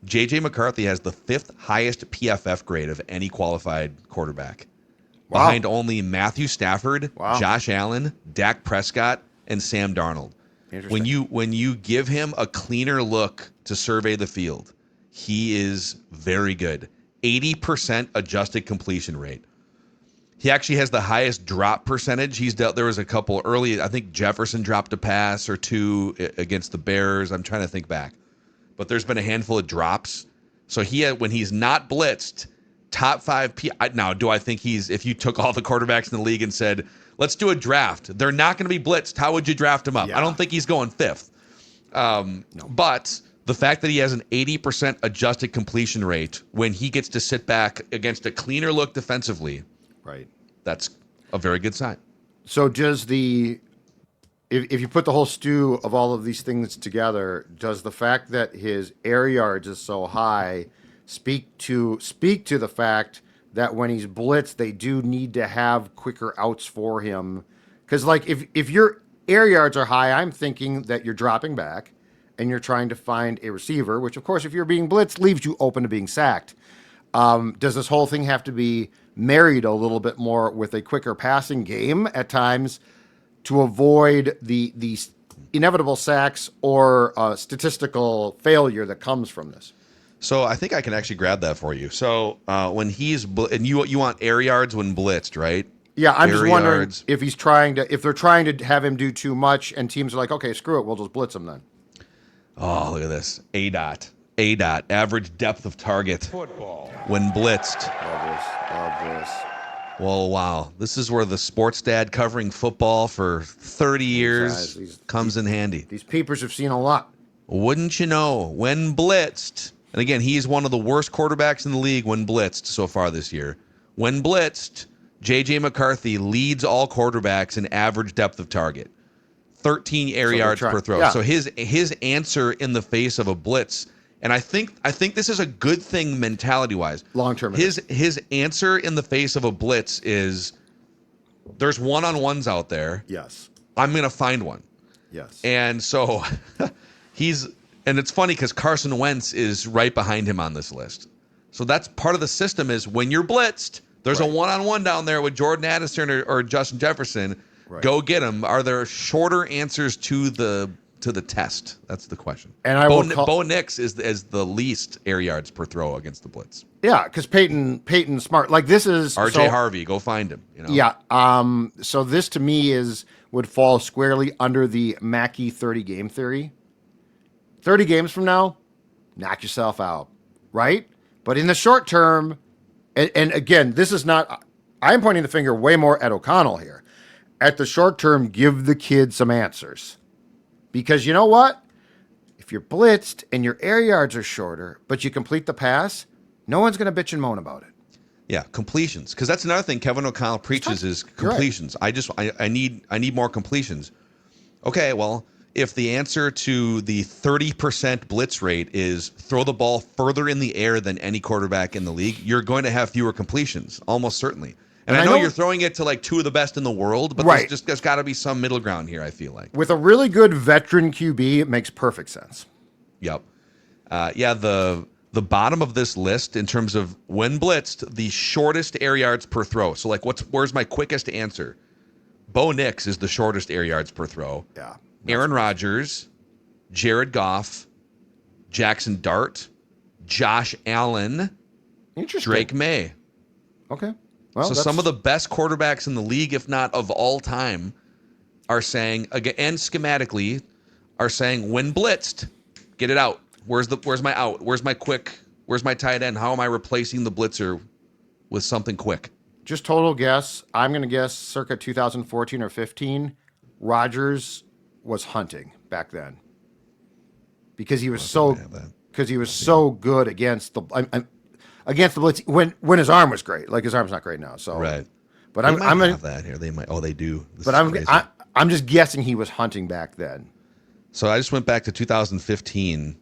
C: JJ McCarthy has the 5th highest PFF grade of any qualified quarterback, behind only Matthew Stafford, Josh Allen, Dak Prescott, and Sam Darnold. When you give him a cleaner look to survey the field, he is very good. 80% adjusted completion rate. He actually has the highest drop percentage. There was a couple early, I think Jefferson dropped a pass or 2 against the Bears. I'm trying to think back. But there's been a handful of drops. So when he's not blitzed, top 5. Now, do I think if you took all the quarterbacks in the league and said, let's do a draft, they're not going to be blitzed, how would you draft him up? Yeah. I don't think he's going 5th. No. But the fact that he has an 80% adjusted completion rate when he gets to sit back against a cleaner look defensively,
D: right?
C: That's a very good sign.
D: So does if you put the whole stew of all of these things together, does the fact that his air yards is so high speak to the fact that when he's blitzed, they do need to have quicker outs for him? Because, like, if your air yards are high, I'm thinking that you're dropping back and you're trying to find a receiver, which, of course, if you're being blitzed, leaves you open to being sacked. Does this whole thing have to be married a little bit more with a quicker passing game at times to avoid the inevitable sacks or statistical failure that comes from this?
C: So I think I can actually grab that for you. So when he's and you want air yards when blitzed, right?
D: Yeah, I'm
C: air
D: just wondering
C: yards.
D: if they're trying to have him do too much, and teams are like, okay, screw it, we'll just blitz him then.
C: Oh, look at this. ADOT. ADOT, average depth of target when blitzed.
D: Love this.
C: Well, wow. This is where the sports dad covering football for 30 years comes in handy.
D: These peepers have seen a lot.
C: Wouldn't you know, when blitzed, and again, he's one of the worst quarterbacks in the league when blitzed so far this year. When blitzed, JJ McCarthy leads all quarterbacks in average depth of target. 13 air yards per throw.
D: Yeah.
C: So his answer in the face of a blitz, and I think this is a good thing mentality-wise.
D: Long-term.
C: His answer in the face of a blitz is, there's one-on-ones out there.
D: Yes.
C: I'm going to find one.
D: Yes.
C: And so and it's funny because Carson Wentz is right behind him on this list. So that's part of the system is when you're blitzed, there's a one-on-one down there with Jordan Addison or Justin Jefferson. Right. Go get them. Are there shorter answers to the test? That's the question. And Bo Nix is the least air yards per throw against the blitz.
D: Yeah, because Peyton's smart. Like this is
C: RJ Harvey. Go find him. You know?
D: Yeah. So this to me would fall squarely under the Mackey 30 game theory. 30 games from now, knock yourself out, right? But in the short term, and again, this is not. I'm pointing the finger way more at O'Connell here. At the short term, give the kid some answers. Because you know what? If you're blitzed and your air yards are shorter, but you complete the pass, no one's going to bitch and moan about it.
C: Yeah, completions. Because that's another thing Kevin O'Connell preaches is completions. Right. I need more completions. Okay, well, if the answer to the 30% blitz rate is throw the ball further in the air than any quarterback in the league, you're going to have fewer completions, almost certainly. And I know you're throwing it to like two of the best in the world, but there's got to be some middle ground here, I feel like.
D: With a really good veteran QB, it makes perfect sense.
C: Yep. The bottom of this list in terms of when blitzed, the shortest air yards per throw. So like where's my quickest answer? Bo Nix is the shortest air yards per throw.
D: Yeah.
C: Aaron Rodgers, Jared Goff, Jackson Dart, Josh Allen, Drake May.
D: Okay. Well,
C: so some of the best quarterbacks in the league, if not of all time, are saying, again, and schematically, are saying, when blitzed, get it out. Where's my out? Where's my quick? Where's my tight end? How am I replacing the blitzer with something quick?
D: Just total guess. I'm going to guess circa 2014 or 15, Rodgers was hunting back then. Because he was so good against the blitz when his arm was great. Like his arm's not great now. So
C: right.
D: But
C: I'm gonna have that here. They might. Oh, they do.
D: But I'm just guessing he was hunting back then.
C: So I just went back to 2015.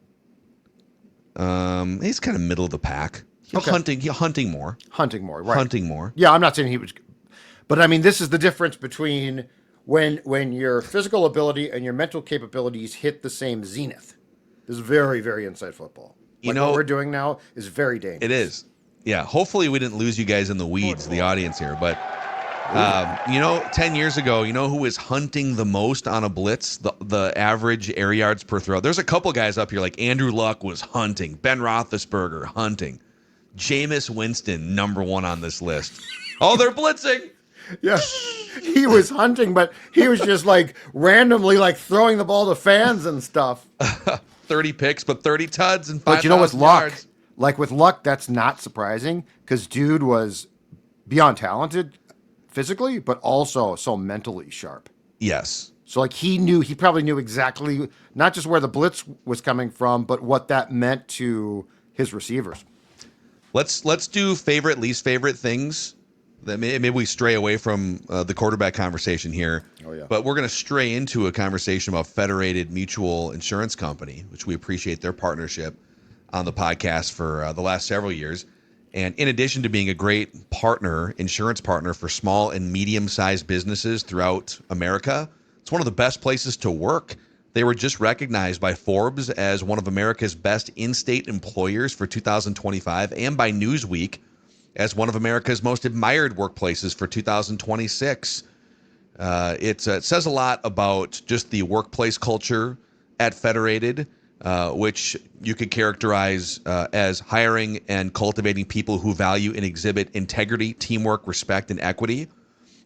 C: He's kind of middle of the pack. Hunting more.
D: Hunting more. Right.
C: Hunting more.
D: Yeah, I'm not saying he was, but I mean this is the difference between when your physical ability and your mental capabilities hit the same zenith. This is very, very inside football. What we're doing now is very dangerous. It
C: is. Yeah. Hopefully we didn't lose you guys in the weeds, the audience here. But, 10 years ago, who was hunting the most on a blitz? The average air yards per throw. There's a couple guys up here like Andrew Luck was hunting. Ben Roethlisberger, hunting. Jameis Winston, number one on this list. Oh, they're blitzing.
D: Yeah. He was hunting, but he was just like randomly like throwing the ball to fans and stuff.
C: 30 picks, but 30 tuds and 5,000
D: But you know, with Luck,
C: yards.
D: like with Luck, that's not surprising because dude was beyond talented physically, but also so mentally sharp.
C: Yes.
D: So like he probably knew exactly not just where the blitz was coming from, but what that meant to his receivers.
C: Let's do favorite, least favorite things. That maybe we stray away from the quarterback conversation here.
D: Oh, yeah.
C: But we're going to stray into a conversation about Federated Mutual Insurance Company, which we appreciate their partnership on the podcast for the last several years. And in addition to being a great insurance partner for small and medium-sized businesses throughout America, it's one of the best places to work. They were just recognized by Forbes as one of America's best in-state employers for 2025 and by Newsweek as one of America's most admired workplaces for 2026. It says a lot about just the workplace culture at Federated, which you could characterize as hiring and cultivating people who value and exhibit integrity, teamwork, respect, and equity.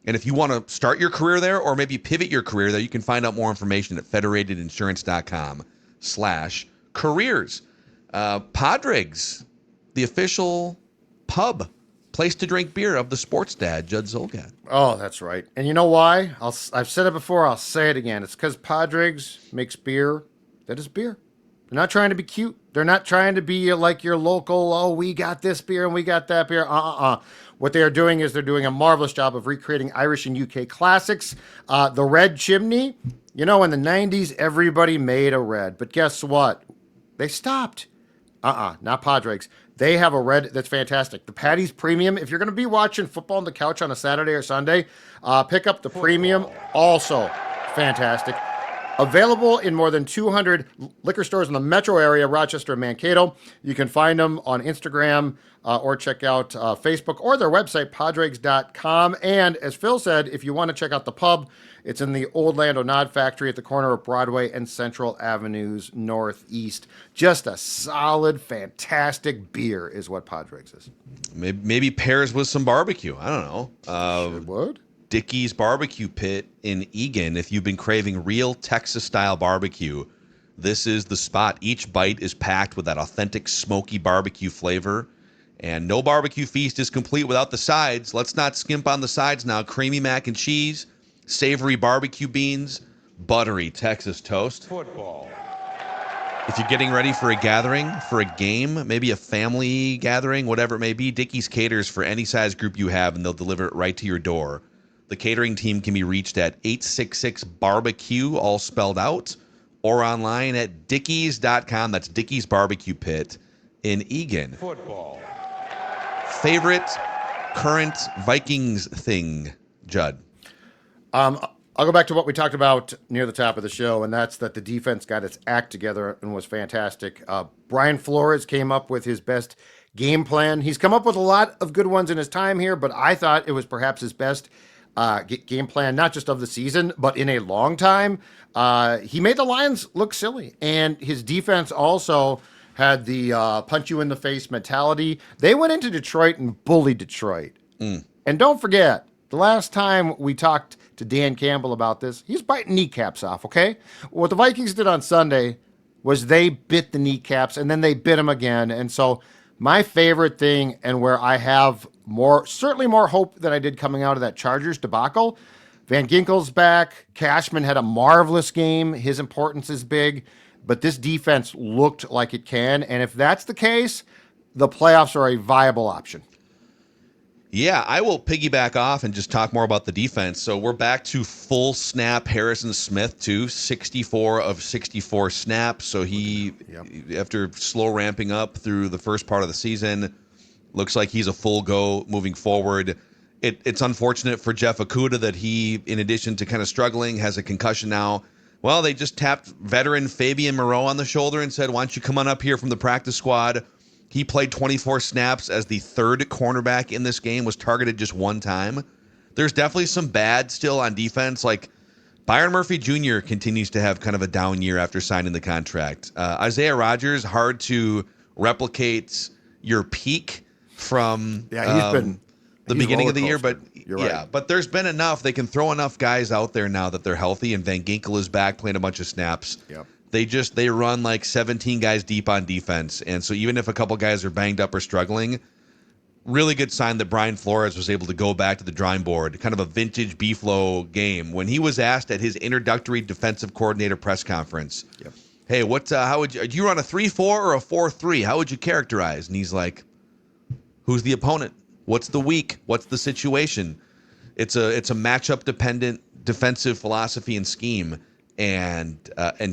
C: And if you want to start your career there or maybe pivot your career there, you can find out more information at federatedinsurance.com/careers. Padres, the official pub, place to drink beer of the sports dad, Judd Zolgad.
D: Oh, that's right. And you know why? I've said it before. I'll say it again. It's because Padres makes beer that is beer. They're not trying to be cute. They're not trying to be like your local, oh, we got this beer and we got that beer. What they are doing is they're doing a marvelous job of recreating Irish and UK classics. The Red Chimney, in the 90s, everybody made a red. But guess what? They stopped. Not Padres. They have a red that's fantastic. The Patty's Premium, if you're going to be watching football on the couch on a Saturday or Sunday, pick up the Premium. Also fantastic. Available in more than 200 liquor stores in the metro area, Rochester and Mankato. You can find them on Instagram or check out Facebook or their website, padres.com. And as Phil said, if you want to check out the pub, it's in the Old Land Nod Factory at the corner of Broadway and Central Avenues Northeast. Just a solid, fantastic beer is what Padres is.
C: Maybe pairs with some barbecue. I don't know.
D: Sure would.
C: Dickey's Barbecue Pit in Eagan. If you've been craving real Texas-style barbecue, this is the spot. Each bite is packed with that authentic smoky barbecue flavor. And no barbecue feast is complete without the sides. Let's not skimp on the sides now. Creamy mac and cheese, savory barbecue beans, buttery Texas toast.
A: Football.
C: If you're getting ready for a gathering, for a game, maybe a family gathering, whatever it may be, Dickey's caters for any size group you have, and they'll deliver it right to your door. The catering team can be reached at 866-BARBECUE, all spelled out, or online at dickeys.com. That's Dickey's Barbecue Pit in Eagan.
A: Football.
C: Favorite current Vikings thing, Judd?
D: I'll go back to what we talked about near the top of the show, and that's that the defense got its act together and was fantastic. Brian Flores came up with his best game plan. He's come up with a lot of good ones in his time here, but I thought it was perhaps his best game plan, not just of the season, but in a long time. He made the Lions look silly, and his defense also had the punch-you-in-the-face mentality. They went into Detroit and bullied Detroit. And don't forget, the last time we talked to Dan Campbell about this, he's biting kneecaps off, okay? What the Vikings did on Sunday was they bit the kneecaps, and then they bit them again. And so my favorite thing, and where I have certainly more hope than I did coming out of that Chargers debacle, Van Ginkel's back. Cashman had a marvelous game. His importance is big. But this defense looked like it can. And if that's the case, the playoffs are a viable option.
C: Yeah, I will piggyback off and just talk more about the defense. So we're back to full snap Harrison Smith, too. 64 of 64 snaps. So he, after slow ramping up through the first part of the season, looks like he's a full go moving forward. It's unfortunate for Jeff Okudah that he, in addition to kind of struggling, has a concussion now. Well, they just tapped veteran Fabian Moreau on the shoulder and said, why don't you come on up here from the practice squad? He played 24 snaps as the third cornerback in this game, was targeted just one time. There's definitely some bad still on defense. Like Byron Murphy Jr. continues to have kind of a down year after signing the contract. Isaiah Rodgers, hard to replicate your peak from the beginning of the year, but right. But there's been enough. They can throw enough guys out there now that they're healthy, and Van Ginkel is back playing a bunch of snaps.
D: Yep.
C: They run like 17 guys deep on defense, and so even if a couple guys are banged up or struggling, really good sign that Brian Flores was able to go back to the drawing board, kind of a vintage B-Flow game. When he was asked at his introductory defensive coordinator press conference, hey, how would you run a 3-4 or a 4-3? How would you characterize? And he's like, who's the opponent? What's the week? What's the situation? It's a matchup dependent defensive philosophy and scheme, and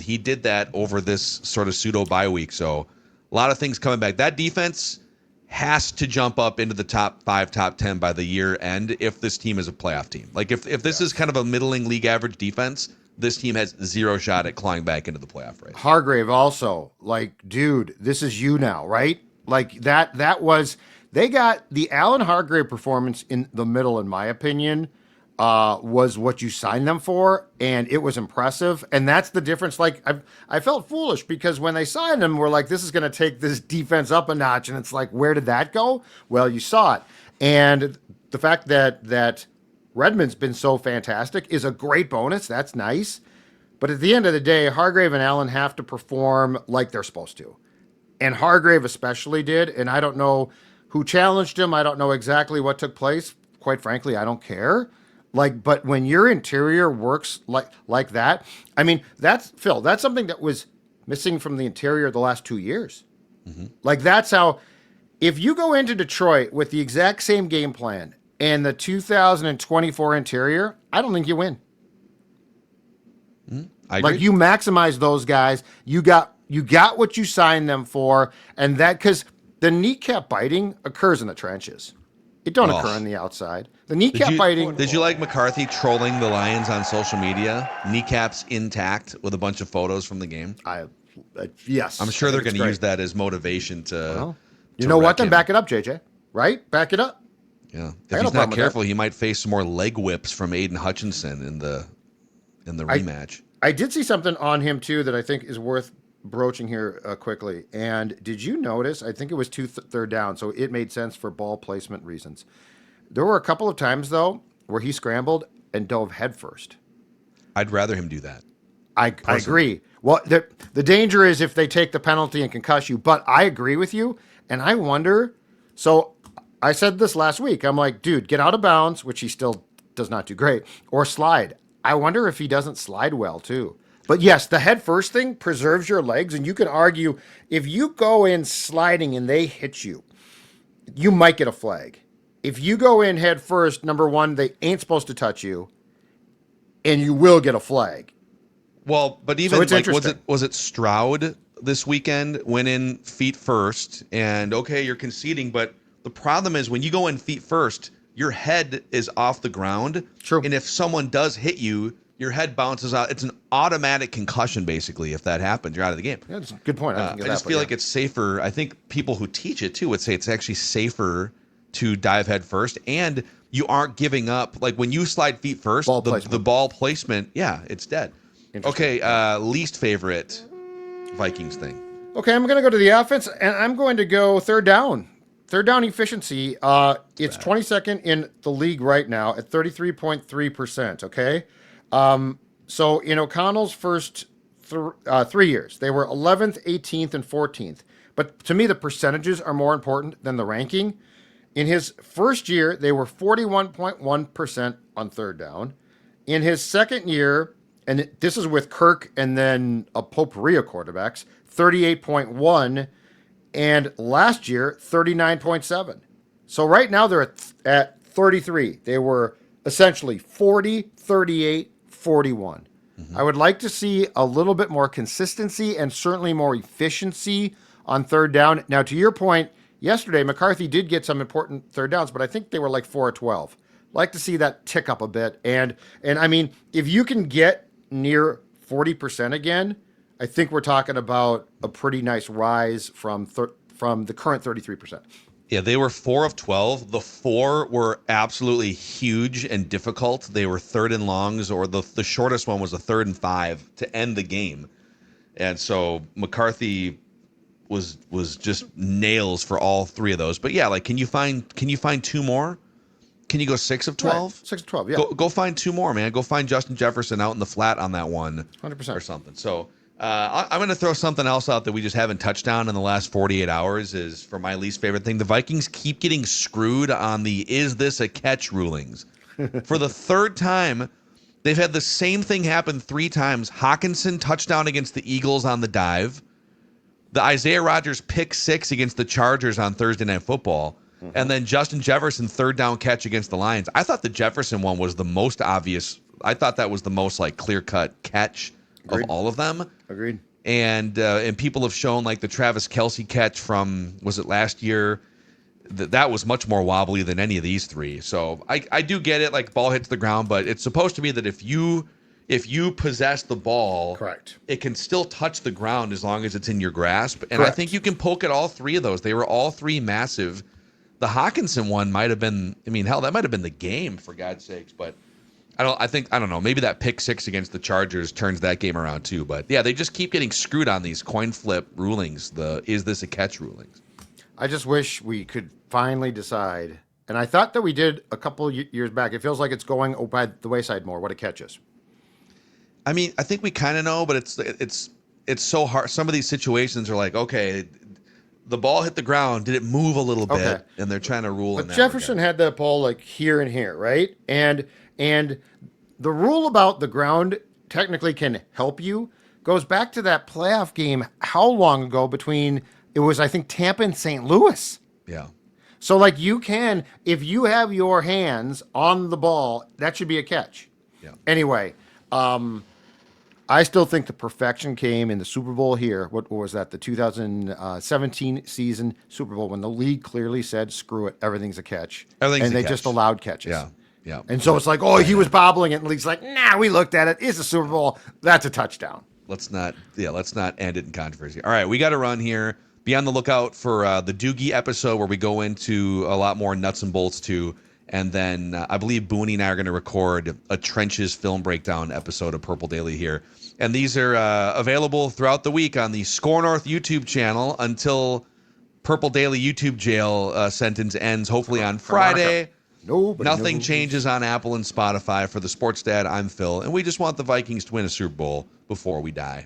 C: he did that over this sort of pseudo bye week. So a lot of things coming back. That defense has to jump up into the top 5, top 10 by the year end if this team is a playoff team. Like if this is kind of a middling league average defense, this team has zero shot at clawing back into the playoff race.
D: Hargrave also, like, dude, this is you now, right? Like that was. They got the Allen Hargrave performance in the middle, in my opinion, was what you signed them for, and it was impressive. And that's the difference. Like, I felt foolish because when they signed him, we're like, this is going to take this defense up a notch. And it's like, where did that go? Well, you saw it. And the fact that Redmond's been so fantastic is a great bonus. That's nice. But at the end of the day, Hargrave and Allen have to perform like they're supposed to. and Hargrave especially did. And I don't know who challenged him. I don't know exactly what took place. Quite frankly, I don't care. Like, but when your interior works like that, I mean, that's Phil. That's something that was missing from the interior the last 2 years. Like, that's how. If you go into Detroit with the exact same game plan and the 2024 interior, I don't think you win.
C: I agree.
D: Like, you maximize those guys. You got what you signed them for, and that because the kneecap biting occurs in the trenches. It don't occur on the outside. The kneecap biting.
C: Did you like McCarthy trolling the Lions on social media? Kneecaps intact with a bunch of photos from the game.
D: Yes.
C: I'm sure they're going to use that as motivation to.
D: Well, you know what? Then back it up, JJ. Right? Back it up.
C: Yeah. If he's not careful, he might face some more leg whips from Aiden Hutchinson in the rematch.
D: I did see something on him too that I think is worth broaching here quickly. And did you notice? I think it was third down, so it made sense for ball placement reasons. There were a couple of times though where he scrambled and dove headfirst.
C: I'd rather him do that.
D: I agree. Well, the danger is if they take the penalty and concuss you. But I agree with you, and I wonder. So I said this last week. I'm like, dude, get out of bounds, which he still does not do great, or slide. I wonder if he doesn't slide well too. But yes, the head first thing preserves your legs, and you can argue if you go in sliding and they hit you, you might get a flag. If you go in head first, number one, they ain't supposed to touch you, and you will get a flag.
C: Well, but even
D: so
C: like was it Stroud this weekend went in feet first, and okay, you're conceding, but the problem is when you go in feet first, your head is off the ground.
D: True.
C: And if someone does hit you, your head bounces out. It's an automatic concussion, basically. If that happens, you're out of the game.
D: Yeah, that's a good point.
C: I just feel like it's safer. I think people who teach it too would say it's actually safer to dive head first, and you aren't giving up. Like when you slide feet first, the ball placement, yeah, it's dead. Okay, least favorite Vikings thing.
D: Okay, I'm going to go to the offense, and I'm going to go third down. Third down efficiency, it's 22nd in the league right now at 33.3%, okay? So in O'Connell's first 3 years, they were 11th, 18th, and 14th. But to me, the percentages are more important than the ranking. In his first year, they were 41.1% on third down. In his second year, and this is with Kirk and then a potpourri of quarterbacks, 38.1%. And last year, 39.7. So right now they're at 33. They were essentially 40, 38, 41. I would like to see a little bit more consistency and certainly more efficiency on third down. Now, to your point, yesterday, McCarthy did get some important third downs, but I think they were like 4 or 12. Like to see that tick up a bit. And I mean, if you can get near 40% again, I think we're talking about a pretty nice rise from the current 33%.
C: Yeah, they were 4 of 12. The 4 were absolutely huge and difficult. They were third and longs, or the shortest one was a 3rd and 5 to end the game. And so McCarthy was just nails for all 3 of those. But yeah, like can you find 2 more? Can you go 6 of 12?
D: Right. 6 of 12, yeah.
C: Go find 2 more, man. Go find Justin Jefferson out in the flat on that one.
D: 100%.
C: Or something. So I'm going to throw something else out that we just haven't touched on in the last 48 hours is for my least favorite thing. The Vikings keep getting screwed on the is this a catch rulings. For the 3rd time, they've had the same thing happen 3 times. Hawkinson touchdown against the Eagles on the dive. The Isaiah Rodgers pick 6 against the Chargers on Thursday Night Football. And then Justin Jefferson 3rd down catch against the Lions. I thought the Jefferson one was the most obvious. I thought that was the most like clear-cut catch of all of them.
D: Agreed.
C: And people have shown like the Travis Kelce catch from, was it last year? That was much more wobbly than any of these 3. So I do get it, like ball hits the ground, but it's supposed to be that if you possess the ball,
D: correct,
C: it can still touch the ground as long as it's in your grasp. And
D: correct.
C: I think you can poke at all 3 of those. They were all 3 massive. The Hawkinson one might have been, I mean, hell, that might have been the game for God's sakes, but I don't know. Maybe that pick 6 against the Chargers turns that game around too. But yeah, they just keep getting screwed on these coin flip rulings. The is this a catch rulings.
D: I just wish we could finally decide. And I thought that we did a couple of years back. It feels like it's going by the wayside more. What a catch is.
C: I mean, I think we kind of know, but it's so hard. Some of these situations are like, okay, the ball hit the ground, did it move a little bit?
D: Okay.
C: And they're trying to rule in
D: But
C: that
D: Jefferson
C: regard.
D: had that ball like here and here, right? And the rule about the ground technically can help you goes back to that playoff game how long ago between it was I think Tampa and St. Louis.
C: Yeah.
D: So like you can if you have your hands on the ball, that should be a catch.
C: Yeah.
D: Anyway, I still think the perfection came in the Super Bowl here. What was that? The 2017 season Super Bowl when the league clearly said, "Screw it, everything's a catch,"
C: Everything's
D: and
C: a
D: they
C: catch.
D: just allowed catches.
C: Yeah. Yeah.
D: And so it's like, oh, he was bobbling it, and the league's like, nah, we looked at it. It's a Super Bowl. That's a touchdown.
C: Let's not end it in controversy. All right, we got to run here. Be on the lookout for the Doogie episode where we go into a lot more nuts and bolts too. And then I believe Booney and I are going to record a Trenches film breakdown episode of Purple Daily here. And these are available throughout the week on the Score North YouTube channel until Purple Daily YouTube jail sentence ends, hopefully on Friday. Nothing changes on Apple and Spotify. For the Sports Dad, I'm Phil. And we just want the Vikings to win a Super Bowl before we die.